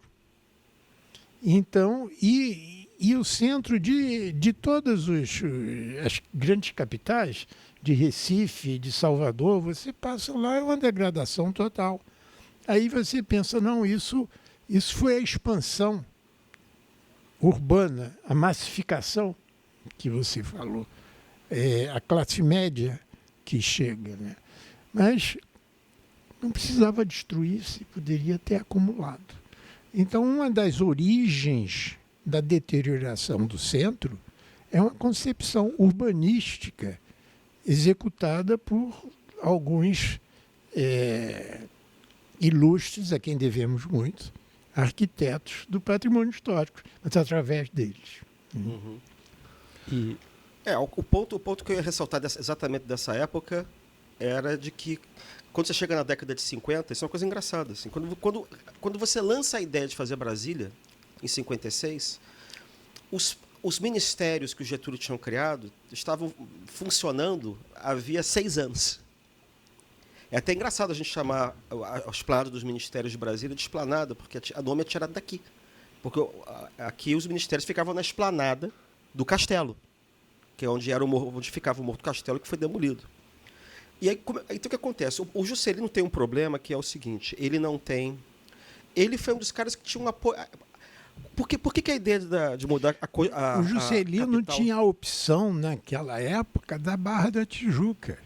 S2: Então, e o centro de todas as grandes capitais, de Recife, de Salvador, você passa lá, é uma degradação total. Aí você pensa, não, isso foi a expansão urbana, a massificação que você falou, a classe média que chega, né? Mas não precisava destruir, se poderia ter acumulado. Então, uma das origens da deterioração do centro é uma concepção urbanística executada por alguns ilustres, a quem devemos muito, arquitetos do patrimônio histórico, mas através deles.
S3: Uhum. O ponto que eu ia ressaltar exatamente dessa época era de que, quando você chega na década de 50, isso é uma coisa engraçada. Assim, quando você lança a ideia de fazer Brasília, em 56, os ministérios que o Getúlio tinha criado estavam funcionando havia 6 anos. É até engraçado a gente chamar a esplanada dos ministérios de Brasília de esplanada, porque o nome é tirado daqui. Porque aqui os ministérios ficavam na esplanada do castelo, que é onde ficava o Morro do Castelo, que foi demolido. E aí, então o que acontece? O Juscelino tem um problema que é o seguinte, ele foi um dos caras que tinha um apoio. Por que a ideia de mudar a
S2: O Juscelino tinha a opção, naquela época, da Barra da Tijuca.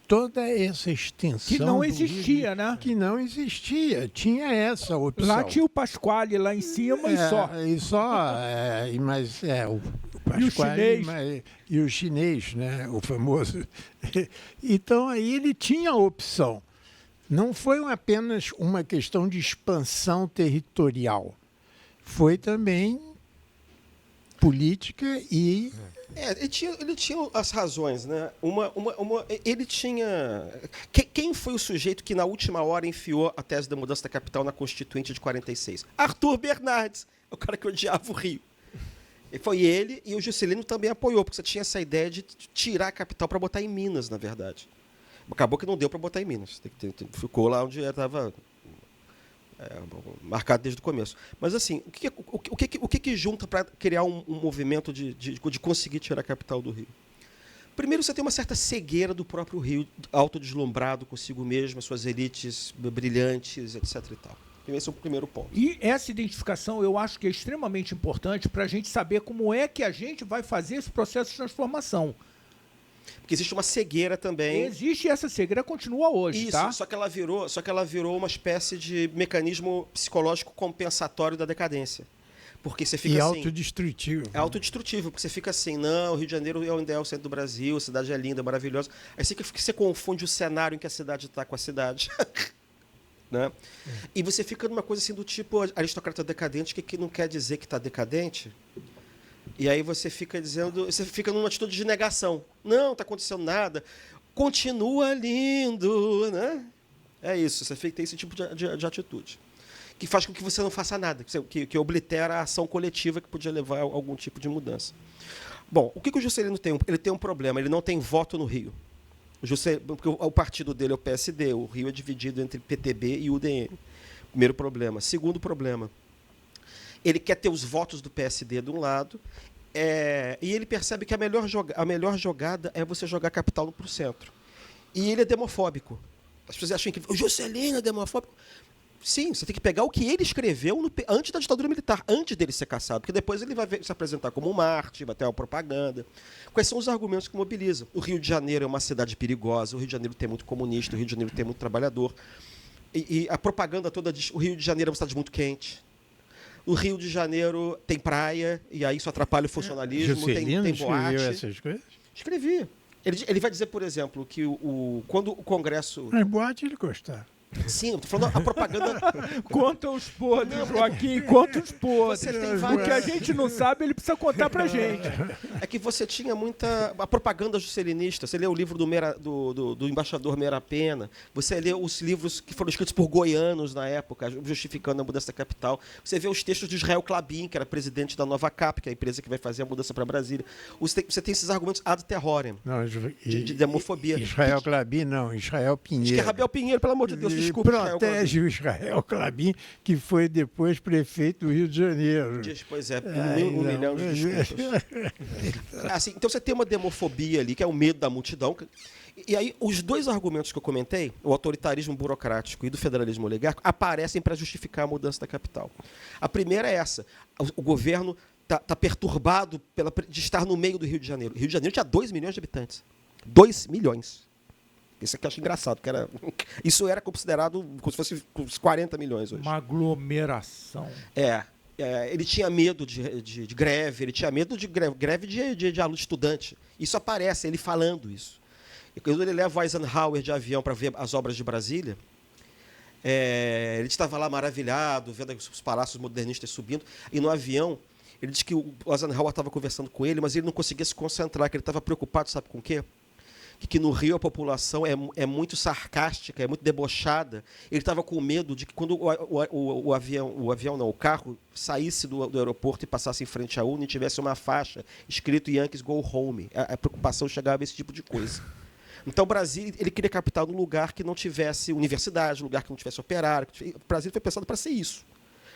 S2: Toda essa extensão...
S1: Que não existia, né?
S2: Que não existia. Tinha essa opção.
S1: Lá tinha o Pasquale lá em cima
S2: o Pasquale e o chinês, né? O famoso. Então, aí ele tinha a opção. Não foi apenas uma questão de expansão territorial. Foi também política e...
S3: ele tinha as razões, né? Ele tinha... Quem foi o sujeito que, na última hora, enfiou a tese da mudança da capital na Constituinte de 46? Arthur Bernardes, o cara que odiava o Rio. E foi ele, e o Juscelino também apoiou, porque você tinha essa ideia de tirar a capital para botar em Minas, na verdade. Acabou que não deu para botar em Minas. Ficou lá onde estava... marcado desde o começo. Mas, assim, o que junta para criar um movimento de conseguir tirar a capital do Rio? Primeiro, você tem uma certa cegueira do próprio Rio, autodeslumbrado consigo mesmo, as suas elites brilhantes, etc. e tal. Esse é o primeiro ponto.
S1: E essa identificação eu acho que é extremamente importante para a gente saber como é que a gente vai fazer esse processo de transformação.
S3: Porque existe uma cegueira também.
S1: Existe, e essa cegueira continua hoje,
S3: isso,
S1: tá?
S3: Só que ela virou uma espécie de mecanismo psicológico compensatório da decadência. Porque você fica assim...
S2: autodestrutivo.
S3: É autodestrutivo, porque você fica assim, não, o Rio de Janeiro ainda é o centro do Brasil, a cidade é linda, maravilhosa. Aí você confunde o cenário em que a cidade está com a cidade. Né? E você fica numa coisa assim do tipo aristocrata decadente, que não quer dizer que está decadente. E aí você fica numa atitude de negação. Não está acontecendo nada. Continua lindo, né? É isso, você tem esse tipo de atitude. Que faz com que você não faça nada, que oblitera a ação coletiva que podia levar a algum tipo de mudança. Bom, o que o Juscelino tem? Ele tem um problema, ele não tem voto no Rio. Porque o partido dele é o PSD, o Rio é dividido entre PTB e UDN. Primeiro problema. Segundo problema, ele quer ter os votos do PSD de um lado, e ele percebe que a melhor jogada é você jogar a capital para o centro. E ele é demofóbico. As pessoas acham que o Juscelino é demofóbico. Sim, você tem que pegar o que ele escreveu antes da ditadura militar, antes dele ser caçado, porque depois ele vai se apresentar como um mártir, vai ter uma propaganda. Quais são os argumentos que mobilizam? O Rio de Janeiro é uma cidade perigosa, o Rio de Janeiro tem muito comunista, o Rio de Janeiro tem muito trabalhador. E a propaganda toda diz: o Rio de Janeiro é uma cidade muito quente. O Rio de Janeiro tem praia, e aí isso atrapalha o funcionalismo, tem boate.
S2: Escreveu essas coisas?
S3: Escrevi. Ele vai dizer, por exemplo, que quando o Congresso...
S2: Mas boate ele gostar.
S3: Sim, eu tô falando a propaganda...
S1: Conta os podres, Joaquim, conta os podres.
S3: Você tem
S1: O
S3: várias-
S1: que a gente não sabe, ele precisa contar pra gente.
S3: É que você tinha muita... A propaganda juscelinista. Você lê o livro do embaixador Meira Pena. Você lê os livros que foram escritos por goianos na época, justificando a mudança da capital. Você vê os textos de Israel Klabin, que era presidente da Nova Cap, que é a empresa que vai fazer a mudança para Brasília. Você tem esses argumentos ad terrorem,
S2: Não,
S3: de demofobia.
S2: Israel Klabin, não, Israel
S3: Acho que é
S2: Pinheiro.
S3: Rabel Pinheiro, pelo amor de Deus,
S2: Ele
S3: desculpa. Israel Klabin.
S2: protege o Israel Klabin, que foi depois prefeito do Rio de Janeiro.
S3: Pois é,
S2: Ai,
S3: um
S2: não,
S3: milhão de desculpas. Assim, então você tem uma demofobia ali, que é o medo da multidão. E aí, os dois argumentos que eu comentei, o autoritarismo burocrático e do federalismo oligárquico, aparecem para justificar a mudança da capital. A primeira é essa. O governo está perturbado de estar no meio do Rio de Janeiro. O Rio de Janeiro tinha 2 milhões de habitantes. 2 milhões. Isso aqui eu acho engraçado, isso era considerado como se fosse uns 40 milhões hoje.
S1: Uma aglomeração.
S3: Ele tinha medo de greve, ele tinha medo de greve de aluno estudante. Isso aparece, ele falando isso. E quando ele leva o Eisenhower de avião para ver as obras de Brasília, ele estava lá maravilhado, vendo os palácios modernistas subindo, e no avião, ele disse que o Eisenhower estava conversando com ele, mas ele não conseguia se concentrar, que ele estava preocupado, sabe com o quê? Que no Rio a população é muito sarcástica, é muito debochada. Ele estava com medo de que quando o carro saísse do aeroporto e passasse em frente à urna e tivesse uma faixa escrito Yankees Go Home. A preocupação chegava a esse tipo de coisa. Então, o Brasil, ele queria capital num lugar que não tivesse universidade, um lugar que não tivesse operário. O Brasil foi pensado para ser isso.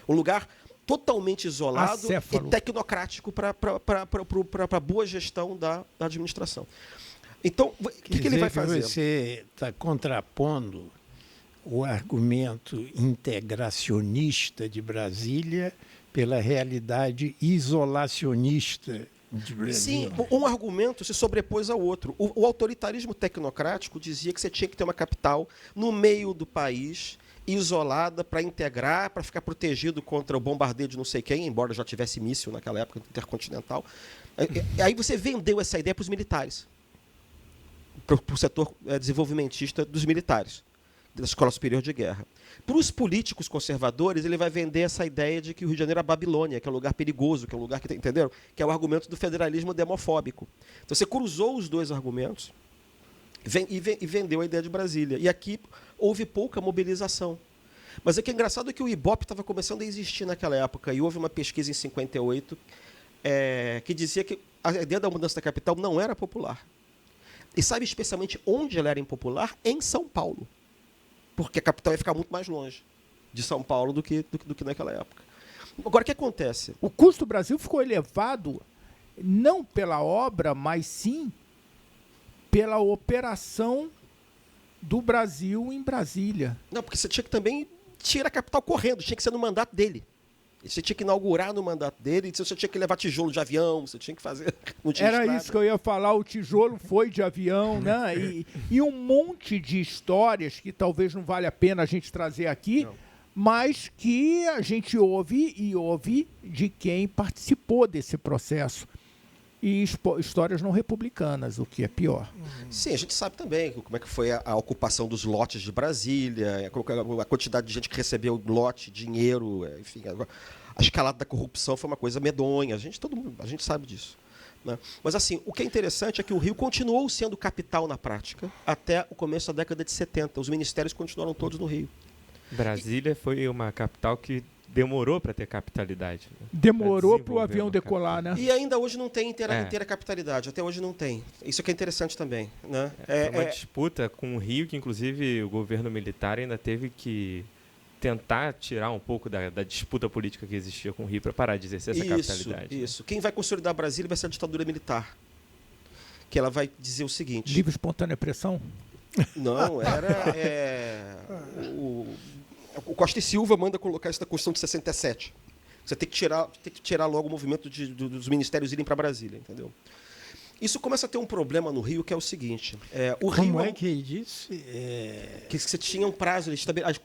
S3: Um lugar totalmente isolado
S1: Acéfalo.
S3: e tecnocrático para a boa gestão da administração. Então, o que ele vai fazer?
S2: Você está contrapondo o argumento integracionista de Brasília pela realidade isolacionista de Brasília.
S3: Sim, um argumento se sobrepôs ao outro. O autoritarismo tecnocrático dizia que você tinha que ter uma capital no meio do país, isolada, para integrar, para ficar protegido contra o bombardeio de não sei quem, embora já tivesse míssil naquela época intercontinental. Aí você vendeu essa ideia para os militares, para o setor desenvolvimentista dos militares, da Escola Superior de Guerra. Para os políticos conservadores, ele vai vender essa ideia de que o Rio de Janeiro é a Babilônia, que é um lugar perigoso, que é um lugar que, entenderam? Que é o argumento do federalismo demofóbico. Então você cruzou os dois argumentos e vendeu a ideia de Brasília. E aqui houve pouca mobilização. Mas o que é engraçado é que o Ibope estava começando a existir naquela época, e houve uma pesquisa em 58 que dizia que a ideia da mudança da capital não era popular. E sabe especialmente onde ela era impopular? Em São Paulo. Porque a capital ia ficar muito mais longe de São Paulo do que naquela época. Agora, o que acontece?
S1: O custo do Brasil ficou elevado não pela obra, mas sim pela operação do Brasil em Brasília.
S3: Não, porque você tinha que também tirar a capital correndo, tinha que ser no mandato dele. Você tinha que inaugurar no mandato dele, você tinha que levar tijolo de avião, você tinha que fazer...
S1: Era isso que eu ia falar, o tijolo foi de avião, né? E um monte de histórias que talvez não vale a pena a gente trazer aqui, mas que a gente ouve de quem participou desse processo. E histórias não republicanas, o que é pior.
S3: Sim, a gente sabe também como é que foi a ocupação dos lotes de Brasília, a quantidade de gente que recebeu lote, dinheiro, enfim, a escalada da corrupção foi uma coisa medonha, a gente sabe disso. Né? Mas assim, o que é interessante é que o Rio continuou sendo capital na prática até o começo da década de 70. Os ministérios continuaram todos no Rio.
S4: Brasília foi uma capital que demorou para ter capitalidade. Né?
S1: Demorou para o avião decolar, né?
S3: E ainda hoje não tem inteira capitalidade, até hoje não tem. Isso que é interessante também. Né?
S4: Foi uma disputa com o Rio, que inclusive o governo militar ainda teve que tentar tirar um pouco da disputa política que existia com o Rio para parar de exercer essa capitalidade.
S3: Isso. Quem vai consolidar Brasília vai ser a ditadura militar. Que ela vai dizer o seguinte...
S1: Livre, espontânea pressão?
S3: Não, o Costa e Silva manda colocar isso na Constituição de 67. Você tem que tirar logo o movimento dos ministérios irem para Brasília, entendeu? Isso começa a ter um problema no Rio, que é o seguinte.
S2: Como é que ele disse?
S3: Que você tinha um prazo.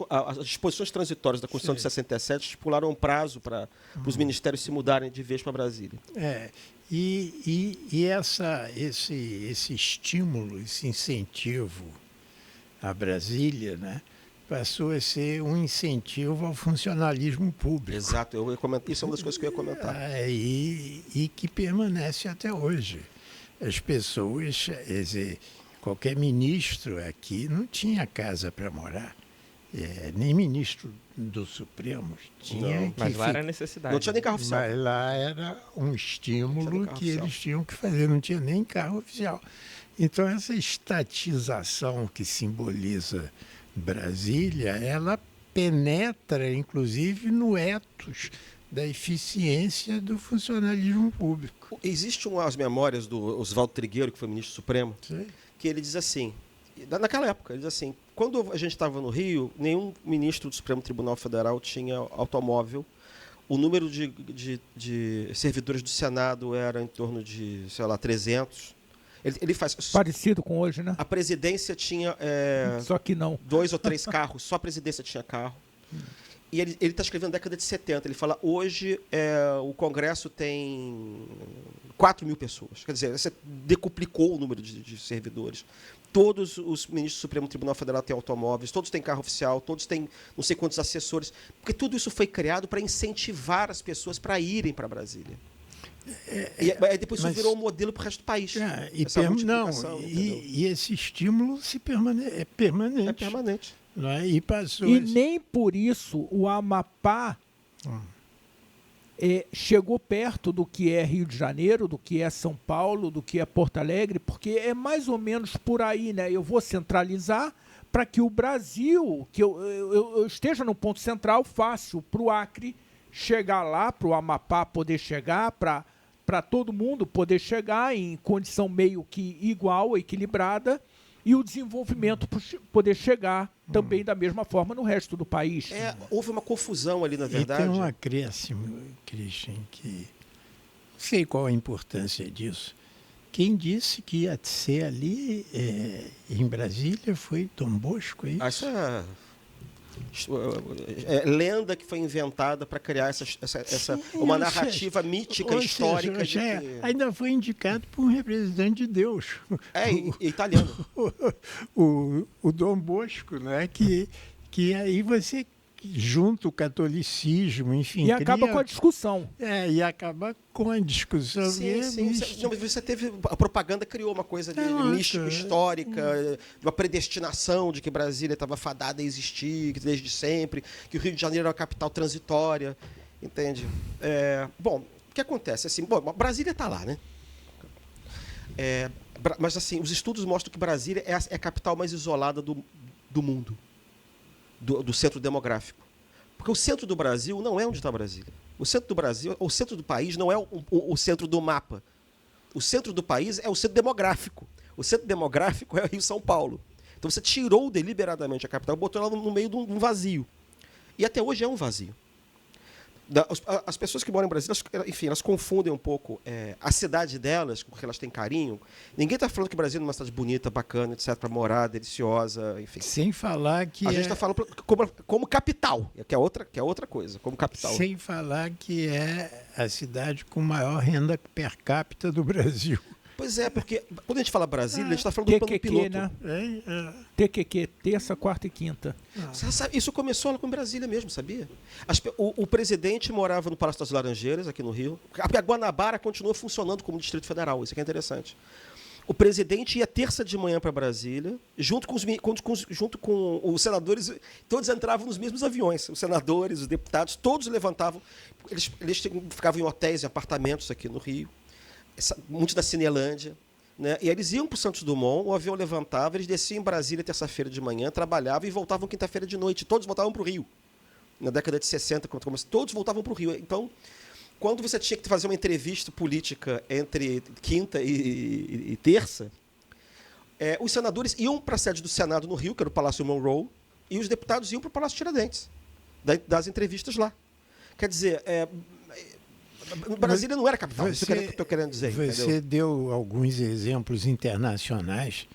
S3: As disposições transitórias da Constituição de 67 estipularam um prazo para os ministérios se mudarem de vez para Brasília.
S2: E esse estímulo, esse incentivo à Brasília, né, passou a ser um incentivo ao funcionalismo público.
S3: Exato, isso é uma das coisas que eu ia comentar.
S2: E que permanece até hoje. As pessoas, quer dizer, qualquer ministro aqui não tinha casa para morar. Nem ministro do Supremo tinha.
S4: Não, mas lá era necessidade.
S3: Não tinha nem carro oficial.
S2: Mas lá era um estímulo que eles tinham que fazer, não tinha nem carro oficial. Então, essa estatização que simboliza Brasília, ela penetra, inclusive, no ethos da eficiência do funcionalismo público.
S3: Existem as memórias do Oswaldo Trigueiro, que foi ministro supremo, que ele diz assim, naquela época, ele diz assim, quando a gente estava no Rio, nenhum ministro do Supremo Tribunal Federal tinha automóvel. O número de servidores do Senado era em torno de, 300. Ele faz...
S1: Parecido com hoje, né?
S3: A presidência tinha...
S1: Só que não.
S3: 2 ou 3 carros, só a presidência tinha carro. E ele está escrevendo na década de 70. Ele fala, hoje o Congresso tem 4 mil pessoas. Quer dizer, você decuplicou o número de servidores. Todos os ministros do Supremo Tribunal Federal têm automóveis, todos têm carro oficial, todos têm não sei quantos assessores. Porque tudo isso foi criado para incentivar as pessoas para irem para Brasília. E depois isso virou um modelo para o resto do país.
S2: E esse estímulo é permanente.
S3: É permanente.
S2: Não é? E
S1: nem por isso o Amapá chegou perto do que é Rio de Janeiro, do que é São Paulo, do que é Porto Alegre, porque é mais ou menos por aí, né? Eu vou centralizar para que o Brasil, que eu esteja no ponto central, fácil para o Acre chegar lá, para o Amapá poder chegar, para todo mundo poder chegar em condição meio que igual, equilibrada, e o desenvolvimento poder chegar também da mesma forma no resto do país.
S3: Houve uma confusão ali, na verdade.
S2: E tem um acréscimo, Christian, que não sei qual a importância disso. Quem disse que ia ser ali em Brasília foi Dom Bosco, é isso?
S3: Essa lenda que foi inventada para criar uma narrativa mítica, histórica.
S2: Ainda foi indicado por um representante de Deus.
S3: Italiano.
S2: o Dom Bosco, né? Que aí você junta o catolicismo, enfim.
S1: E acaba com a discussão.
S2: E acaba com a discussão.
S3: Sim. Não, mas você teve... A propaganda criou uma coisa de mística, histórica, uma predestinação de que Brasília estava fadada a existir desde sempre, que o Rio de Janeiro era uma capital transitória, entende? Bom, o que acontece? Assim, Brasília está lá, né? Mas assim, os estudos mostram que Brasília é a capital mais isolada do mundo. Do centro demográfico. Porque o centro do Brasil não é onde está Brasília. O centro do Brasil, o centro do país não é o centro do mapa. O centro do país é o centro demográfico. O centro demográfico é o Rio-São Paulo. Então você tirou deliberadamente a capital e botou ela no meio de um vazio. E até hoje é um vazio. As pessoas que moram em Brasília, enfim, elas confundem um pouco a cidade delas, com que elas têm carinho. Ninguém está falando que Brasília é uma cidade bonita, bacana, etc., para morar, deliciosa, enfim.
S2: Sem falar que
S3: a gente está falando como capital, que é outra coisa, como capital.
S2: Sem falar que é a cidade com maior renda per capita do Brasil.
S3: Pois é, porque quando a gente fala Brasília, a gente está falando do plano piloto.
S1: Né? TQQ, terça, quarta e quinta.
S3: Isso começou lá com Brasília mesmo, sabia? O presidente morava no Palácio das Laranjeiras, aqui no Rio. A Guanabara continua funcionando como Distrito Federal, isso aqui é interessante. O presidente ia terça de manhã para Brasília, junto com os senadores, todos entravam nos mesmos aviões. Os senadores, os deputados, todos levantavam. Eles ficavam em hotéis e apartamentos aqui no Rio. Muitos da Cinelândia, né? E eles iam para o Santos Dumont, o avião levantava, eles desciam em Brasília terça-feira de manhã, trabalhavam e voltavam quinta-feira de noite. Todos voltavam para o Rio. Na década de 60, quando começou, todos voltavam para o Rio. Então, quando você tinha que fazer uma entrevista política entre quinta e terça, os senadores iam para a sede do Senado no Rio, que era o Palácio Monroe, e os deputados iam para o Palácio Tiradentes, das entrevistas lá. Quer dizer, Brasília não era capital, isso que eu estou querendo dizer.
S2: Você deu alguns exemplos internacionais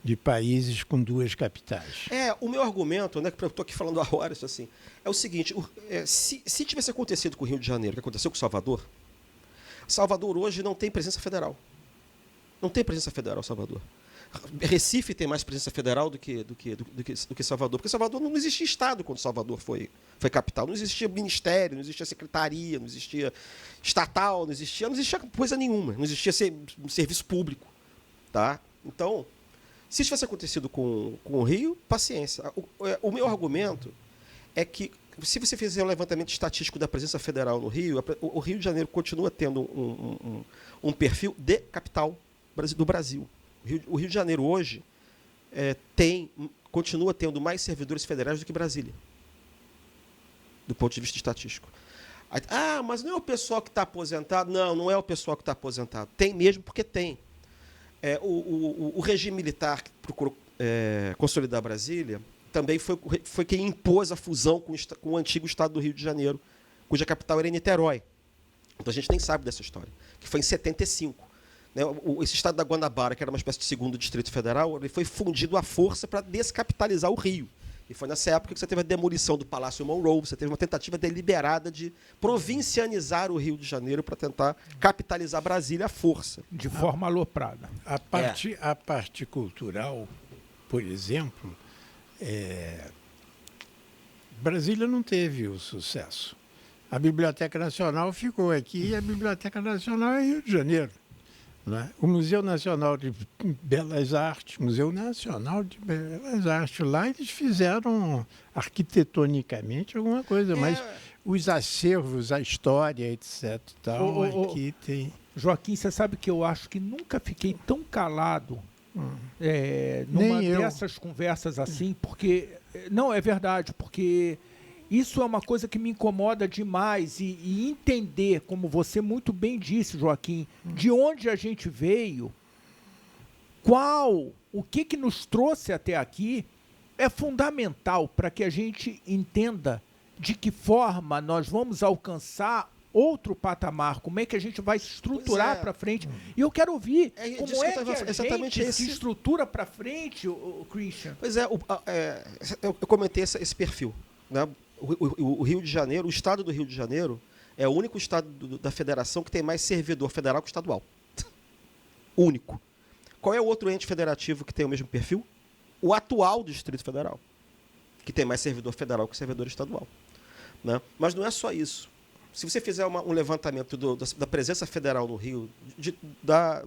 S2: de países com duas capitais.
S3: O meu argumento, né, que eu estou aqui falando há horas, assim, é o seguinte, se tivesse acontecido com o Rio de Janeiro, o que aconteceu com Salvador, Salvador hoje não tem presença federal. Não tem presença federal, Salvador. Recife tem mais presença federal do que Salvador, porque Salvador não existia Estado quando Salvador foi capital. Não existia ministério, não existia secretaria, não existia estatal, não existia coisa nenhuma, não existia serviço público. Tá? Então, se isso tivesse acontecido com o Rio, paciência. O meu argumento é que, se você fizer um levantamento estatístico da presença federal no Rio, o Rio de Janeiro continua tendo um perfil de capital do Brasil. O Rio de Janeiro hoje continua tendo mais servidores federais do que Brasília, do ponto de vista estatístico. Mas não é o pessoal que está aposentado? Não, não é o pessoal que está aposentado. Tem mesmo, porque tem. O regime militar que procurou consolidar Brasília também foi quem impôs a fusão com o antigo estado do Rio de Janeiro, cuja capital era em Niterói. Então a gente nem sabe dessa história, que foi em 75. Esse estado da Guanabara, que era uma espécie de segundo distrito federal, ele foi fundido à força para descapitalizar o Rio. E foi nessa época que você teve a demolição do Palácio Monroe, você teve uma tentativa deliberada de provincianizar o Rio de Janeiro para tentar capitalizar Brasília à força.
S1: De forma aloprada.
S2: A parte cultural, por exemplo, Brasília não teve o sucesso. A Biblioteca Nacional ficou aqui e a Biblioteca Nacional é Rio de Janeiro. Né? O Museu Nacional de Belas Artes, lá eles fizeram arquitetonicamente alguma coisa, mas os acervos, a história, etc. Aqui tem.
S1: Joaquim, você sabe que eu acho que nunca fiquei tão calado numa dessas conversas assim, porque. Não, é verdade, porque isso é uma coisa que me incomoda demais e entender, como você muito bem disse, Joaquim, de onde a gente veio, o que nos trouxe até aqui, é fundamental para que a gente entenda de que forma nós vamos alcançar outro patamar, como é que a gente vai se estruturar para frente. E eu quero ouvir como é que a gente se estrutura para frente, o Christian.
S3: Pois eu comentei esse perfil, né? O Rio de Janeiro, o estado do Rio de Janeiro, é o único estado da federação que tem mais servidor federal que estadual. Único. Qual é o outro ente federativo que tem o mesmo perfil? O atual Distrito Federal, que tem mais servidor federal que servidor estadual. Né? Mas não é só isso. Se você fizer um levantamento da presença federal no Rio,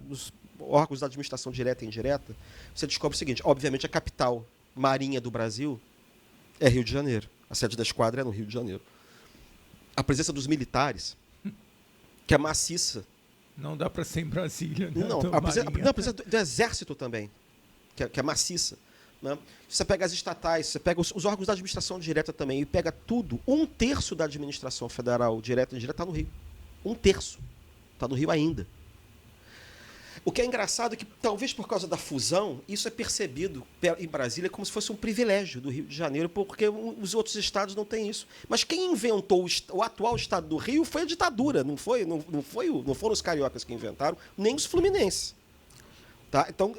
S3: dos órgãos da administração direta e indireta, você descobre o seguinte: obviamente a capital marinha do Brasil é Rio de Janeiro. A sede da esquadra é no Rio de Janeiro. A presença dos militares, que é maciça.
S1: Não dá para ser em Brasília, né?
S3: Não, a presença do Exército também, que é maciça. Né? Você pega as estatais, você pega os órgãos da administração direta também, e pega tudo. 1/3 da administração federal direta e indireta está no Rio. 1/3 está no Rio ainda. O que é engraçado é que, talvez por causa da fusão, isso é percebido em Brasília como se fosse um privilégio do Rio de Janeiro, porque os outros estados não têm isso. Mas quem inventou o atual estado do Rio foi a ditadura, não foram os cariocas que inventaram, nem os fluminenses. Tá? Então,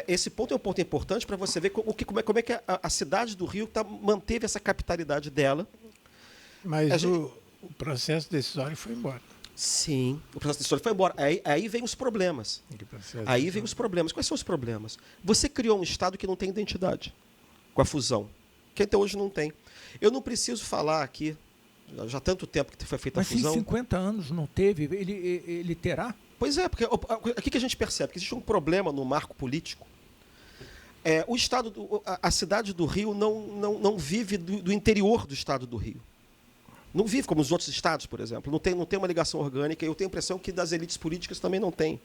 S3: esse ponto é um ponto importante para você ver como é que a cidade do Rio manteve essa capitalidade dela.
S2: Mas o processo decisório foi embora.
S3: Sim, o processo decisório foi embora. Aí vem os problemas. Quais são os problemas? Você criou um Estado que não tem identidade com a fusão, que até hoje não tem. Eu não preciso falar aqui, já há tanto tempo que foi feita a fusão.
S1: Mas se 50 anos não teve, ele terá?
S3: Pois é, porque aqui que a gente percebe que existe um problema no marco político. A cidade do Rio não vive do interior do estado do Rio. Não vive como os outros estados, por exemplo. Não tem uma ligação orgânica. Eu tenho a impressão que das elites políticas também não tem.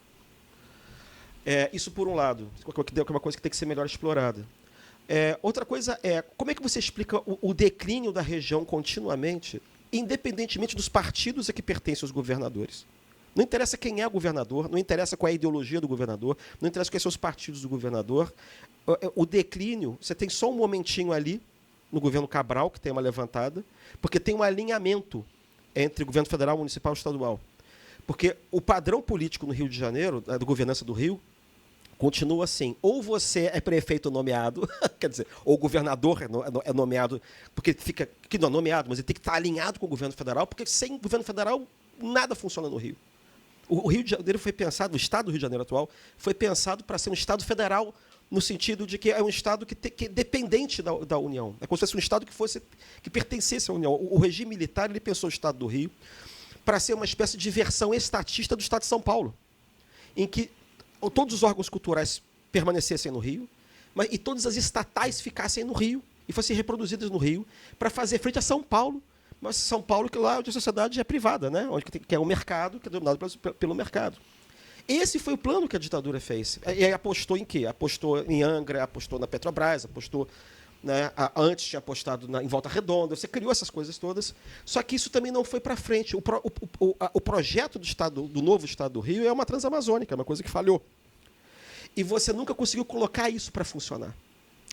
S3: Isso por um lado, que é uma coisa que tem que ser melhor explorada. Outra coisa como é que você explica o declínio da região continuamente, independentemente dos partidos a que pertencem os governadores? Não interessa quem é o governador, não interessa qual é a ideologia do governador, não interessa quais são os partidos do governador. O declínio, você tem só um momentinho ali, no governo Cabral, que tem uma levantada, porque tem um alinhamento entre o governo federal, municipal e estadual. Porque o padrão político no Rio de Janeiro, da governança do Rio, continua assim: ou você é prefeito nomeado, quer dizer, ou o governador é nomeado, porque fica, que não é nomeado, mas ele tem que estar alinhado com o governo federal, porque sem governo federal nada funciona no Rio. O Rio de Janeiro foi pensado, o Estado do Rio de Janeiro atual, foi pensado para ser um Estado federal, no sentido de que é um Estado que é dependente da União. É como se fosse um Estado que pertencesse à União. O regime militar ele pensou o Estado do Rio para ser uma espécie de versão estatista do Estado de São Paulo, em que todos os órgãos culturais permanecessem no Rio, e todas as estatais ficassem no Rio e fossem reproduzidas no Rio, para fazer frente a São Paulo, mas São Paulo, que lá onde a sociedade é privada, né? Onde que é o mercado, que é dominado pelo mercado. Esse foi o plano que a ditadura fez. E aí apostou em quê? Apostou em Angra, apostou na Petrobras, apostou, né, antes tinha apostado em Volta Redonda. Você criou essas coisas todas. Só que isso também não foi para frente. O projeto do novo Estado do Rio é uma transamazônica, é uma coisa que falhou. E você nunca conseguiu colocar isso para funcionar.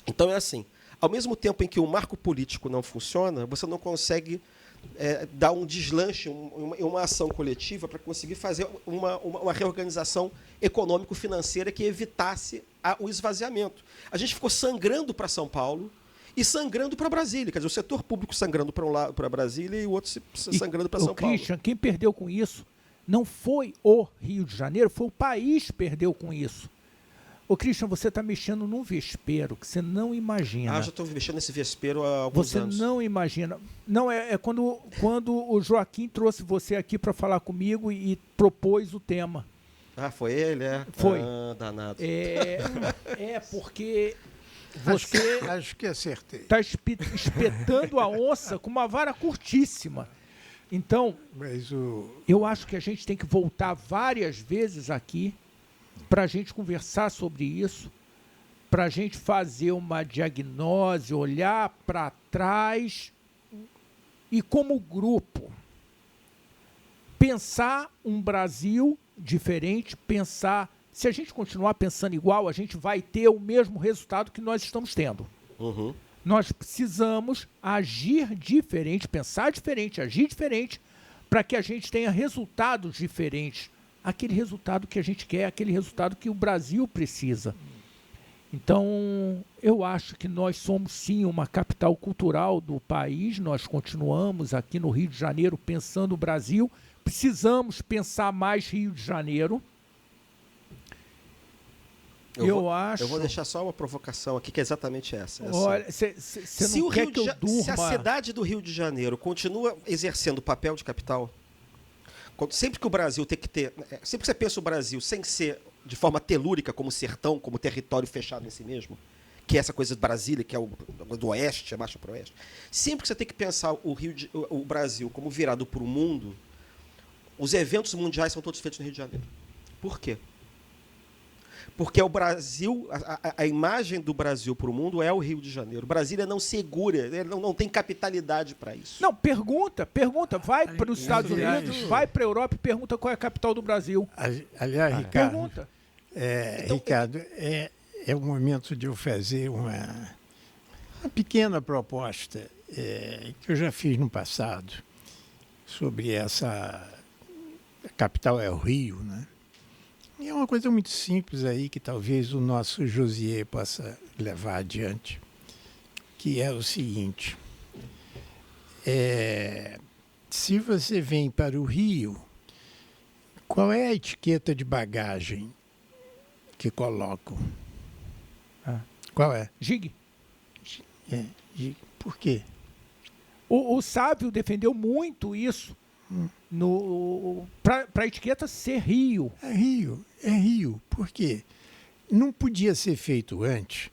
S3: Então é assim, ao mesmo tempo em que o marco político não funciona, você não consegue dar um deslanche, uma ação coletiva para conseguir fazer uma reorganização econômico-financeira que evitasse o esvaziamento. A gente ficou sangrando para São Paulo e sangrando para Brasília. Quer dizer, o setor público sangrando para um lado, para Brasília, e o outro sangrando para São Paulo.
S1: Christian, quem perdeu com isso não foi o Rio de Janeiro, foi o país que perdeu com isso. Ô, Christian, você está mexendo num vespeiro que você não imagina.
S3: Já estou mexendo nesse vespeiro há alguns anos.
S1: Você não imagina. Não, é quando o Joaquim trouxe você aqui para falar comigo e propôs o tema.
S3: Foi ele,
S1: Foi.
S3: Danado.
S1: Porque você
S2: acho que acertei.
S1: Está espetando a onça com uma vara curtíssima. Então, eu acho que a gente tem que voltar várias vezes aqui para a gente conversar sobre isso, para a gente fazer uma diagnose, olhar para trás e, como grupo, pensar um Brasil diferente, se a gente continuar pensando igual, a gente vai ter o mesmo resultado que nós estamos tendo.
S3: Uhum.
S1: Nós precisamos agir diferente, pensar diferente, agir diferente, para que a gente tenha resultados diferentes. Aquele resultado que a gente quer, aquele resultado que o Brasil precisa. Então, eu acho que nós somos, sim, uma capital cultural do país. Nós continuamos aqui no Rio de Janeiro pensando o Brasil. Precisamos pensar mais Rio de Janeiro. Eu vou
S3: deixar só uma provocação aqui, que é exatamente essa.
S1: Olha, você não quer que eu durma?
S3: Se a cidade do Rio de Janeiro continua exercendo o papel de capital, sempre que o Brasil tem que ter... Sempre que você pensa o Brasil sem ser de forma telúrica, como sertão, como território fechado em si mesmo, que é essa coisa de Brasília, que é do oeste, a marcha para o oeste, sempre que você tem que pensar o Brasil como virado para o mundo, os eventos mundiais são todos feitos no Rio de Janeiro. Por quê? Porque o Brasil, a imagem do Brasil para o mundo é o Rio de Janeiro. Brasília não segura, não tem capitalidade para isso.
S1: Não, pergunta. Vai para os Estados Unidos, vai para a Europa e pergunta qual é a capital do Brasil.
S2: Aliás, Ricardo,
S1: pergunta.
S2: Ricardo, é o momento de eu fazer uma pequena proposta que eu já fiz no passado sobre essa... A capital é o Rio, né? E é uma coisa muito simples aí que talvez o nosso Josier possa levar adiante, que é o seguinte. Se você vem para o Rio, qual é a etiqueta de bagagem que colocam? Qual é?
S1: Gig.
S2: Gig. Por quê?
S1: O Sávio defendeu muito isso. Para a etiqueta ser Rio.
S2: É Rio. Por quê? Não podia ser feito antes,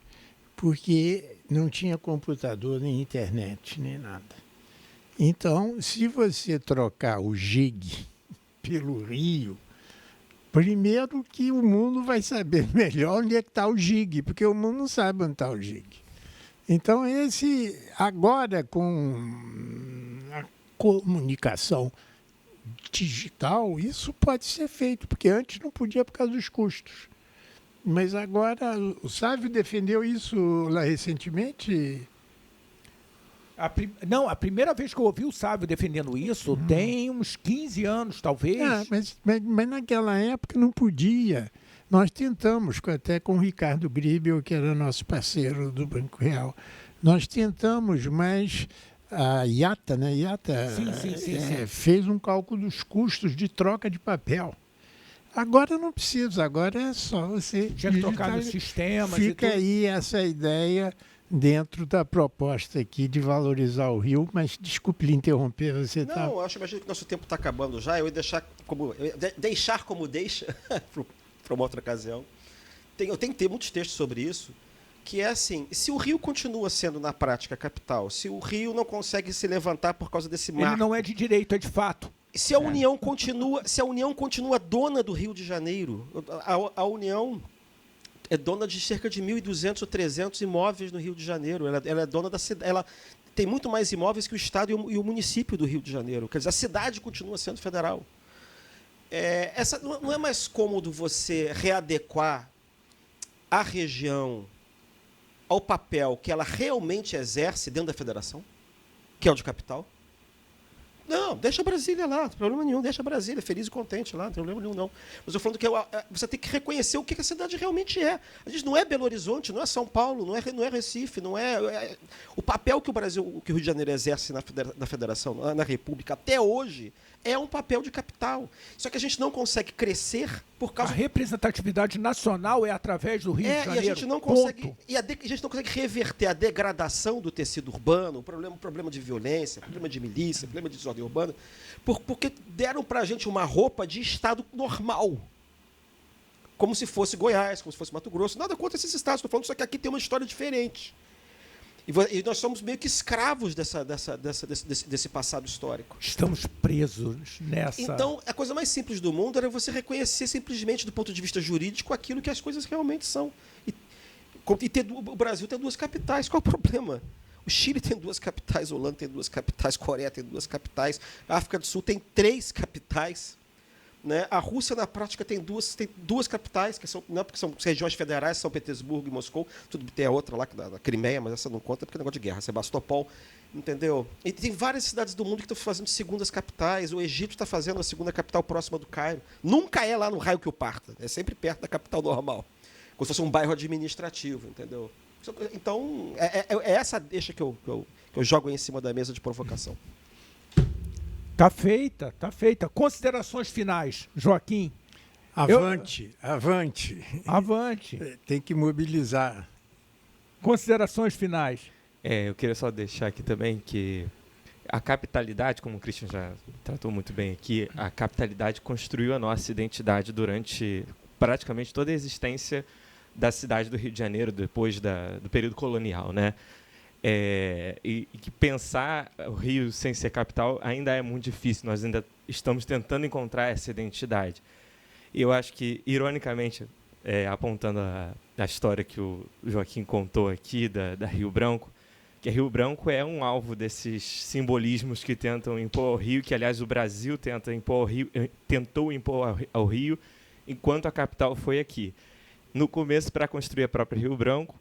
S2: porque não tinha computador, nem internet, nem nada. Então, se você trocar o GIG pelo Rio, primeiro que o mundo vai saber melhor onde é que está o GIG, porque o mundo não sabe onde está o GIG. Então, agora com a comunicação digital, isso pode ser feito, porque antes não podia por causa dos custos. Mas agora, o Sávio defendeu isso lá recentemente?
S1: A primeira vez que eu ouvi o Sávio defendendo isso tem uns 15 anos, talvez.
S2: Mas naquela época não podia. Nós tentamos, até com o Ricardo Gribel, que era nosso parceiro do Banco Real, nós tentamos, mas... A IATA, né?
S1: Sim.
S2: Fez um cálculo dos custos de troca de papel. Agora não precisa, agora é só você...
S1: Tinha que tocar nos sistemas.
S2: Fica aí essa ideia dentro da proposta aqui de valorizar o Rio, mas desculpe lhe interromper, você está...
S3: Não, imagino que nosso tempo está acabando já, eu ia deixar como deixa para uma outra ocasião. Eu tenho que ter muitos textos sobre isso, que é assim, se o Rio continua sendo na prática capital, se o Rio não consegue se levantar por causa desse marco...
S1: Ele não é de direito, é de fato.
S3: Se a União continua dona do Rio de Janeiro, a União é dona de cerca de 1.200 ou 300 imóveis no Rio de Janeiro. Ela é dona da cidade. Ela tem muito mais imóveis que o Estado e o município do Rio de Janeiro. Quer dizer, a cidade continua sendo federal. Não é mais cômodo você readequar a região ao papel que ela realmente exerce dentro da federação, que é o de capital? Não, deixa Brasília lá, não tem problema nenhum, deixa Brasília, feliz e contente lá, não tem problema nenhum, não. Mas eu falando que você tem que reconhecer o que a cidade realmente é. A gente não é Belo Horizonte, não é São Paulo, não é Recife, não é o papel que o Rio de Janeiro exerce na federação, na República, até hoje, é um papel de capital. Só que a gente não consegue crescer por causa...
S1: A representatividade nacional é através do Rio de Janeiro.
S3: E a gente não consegue, a gente não consegue reverter a degradação do tecido urbano, o problema de violência, o problema de milícia, o problema de desordem urbana, porque deram para a gente uma roupa de Estado normal. Como se fosse Goiás, como se fosse Mato Grosso. Nada contra esses estados, estou falando, só que aqui tem uma história diferente. E nós somos meio que escravos desse passado histórico.
S1: Estamos presos nessa...
S3: Então, a coisa mais simples do mundo era você reconhecer simplesmente, do ponto de vista jurídico, aquilo que as coisas realmente são. O Brasil tem 2 capitais. Qual é o problema? O Chile tem 2 capitais, a Holanda tem 2 capitais, a Coreia tem 2 capitais, a África do Sul tem 3 capitais. Né? A Rússia, na prática, tem duas capitais, porque são regiões federais, São Petersburgo e Moscou. Tem a outra lá, da Crimeia, mas essa não conta porque é negócio de guerra, Sebastopol, entendeu? E tem várias cidades do mundo que estão fazendo segundas capitais. O Egito está fazendo a segunda capital próxima do Cairo. Nunca é lá no raio que o parta, é sempre perto da capital normal, como se fosse um bairro administrativo, entendeu? Então, é essa deixa que eu jogo aí em cima da mesa de provocação.
S1: Tá feita, tá feita. Considerações finais, Joaquim.
S2: Avante. Tem que mobilizar.
S1: Considerações finais.
S4: Eu queria só deixar aqui também que a capitalidade, como o Christian já tratou muito bem aqui, a capitalidade construiu a nossa identidade durante praticamente toda a existência da cidade do Rio de Janeiro, depois do período colonial, né? E que pensar o Rio sem ser capital ainda é muito difícil. Nós ainda estamos tentando encontrar essa identidade. E eu acho que, ironicamente, apontando a história que o Joaquim contou aqui da Rio Branco, que a Rio Branco é um alvo desses simbolismos que tentam impor ao Rio, que, aliás, o Brasil tentou impor ao Rio, enquanto a capital foi aqui. No começo, para construir a própria Rio Branco,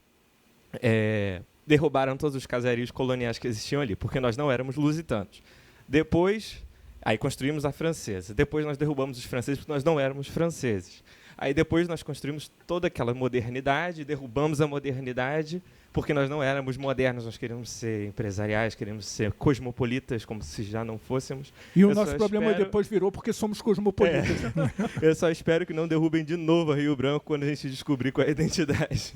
S4: derrubaram todos os casarios coloniais que existiam ali, porque nós não éramos lusitanos. Depois, aí construímos a francesa. Depois nós derrubamos os franceses porque nós não éramos franceses. Aí depois nós construímos toda aquela modernidade, derrubamos a modernidade porque nós não éramos modernos, nós queríamos ser empresariais, queríamos ser cosmopolitas, como se já não fôssemos.
S1: E o nosso problema depois virou porque somos cosmopolitas.
S4: Eu só espero que não derrubem de novo a Rio Branco quando a gente descobrir qual é a identidade.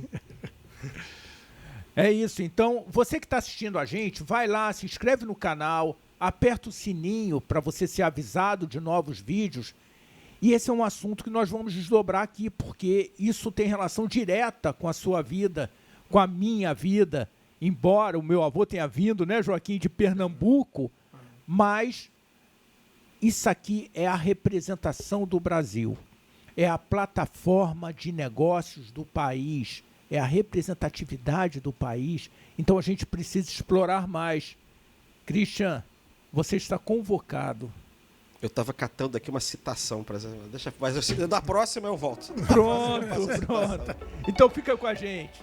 S1: É isso, então você que está assistindo a gente, vai lá, se inscreve no canal, aperta o sininho para você ser avisado de novos vídeos. E esse é um assunto que nós vamos desdobrar aqui, porque isso tem relação direta com a sua vida, com a minha vida. Embora o meu avô tenha vindo, né, Joaquim, de Pernambuco, mas isso aqui é a representação do Brasil, é a plataforma de negócios do país, é a representatividade do país, então a gente precisa explorar mais. Christian, você está convocado.
S3: Eu estava catando aqui uma citação, mas da próxima eu volto.
S1: Pronto. Então fica com a gente.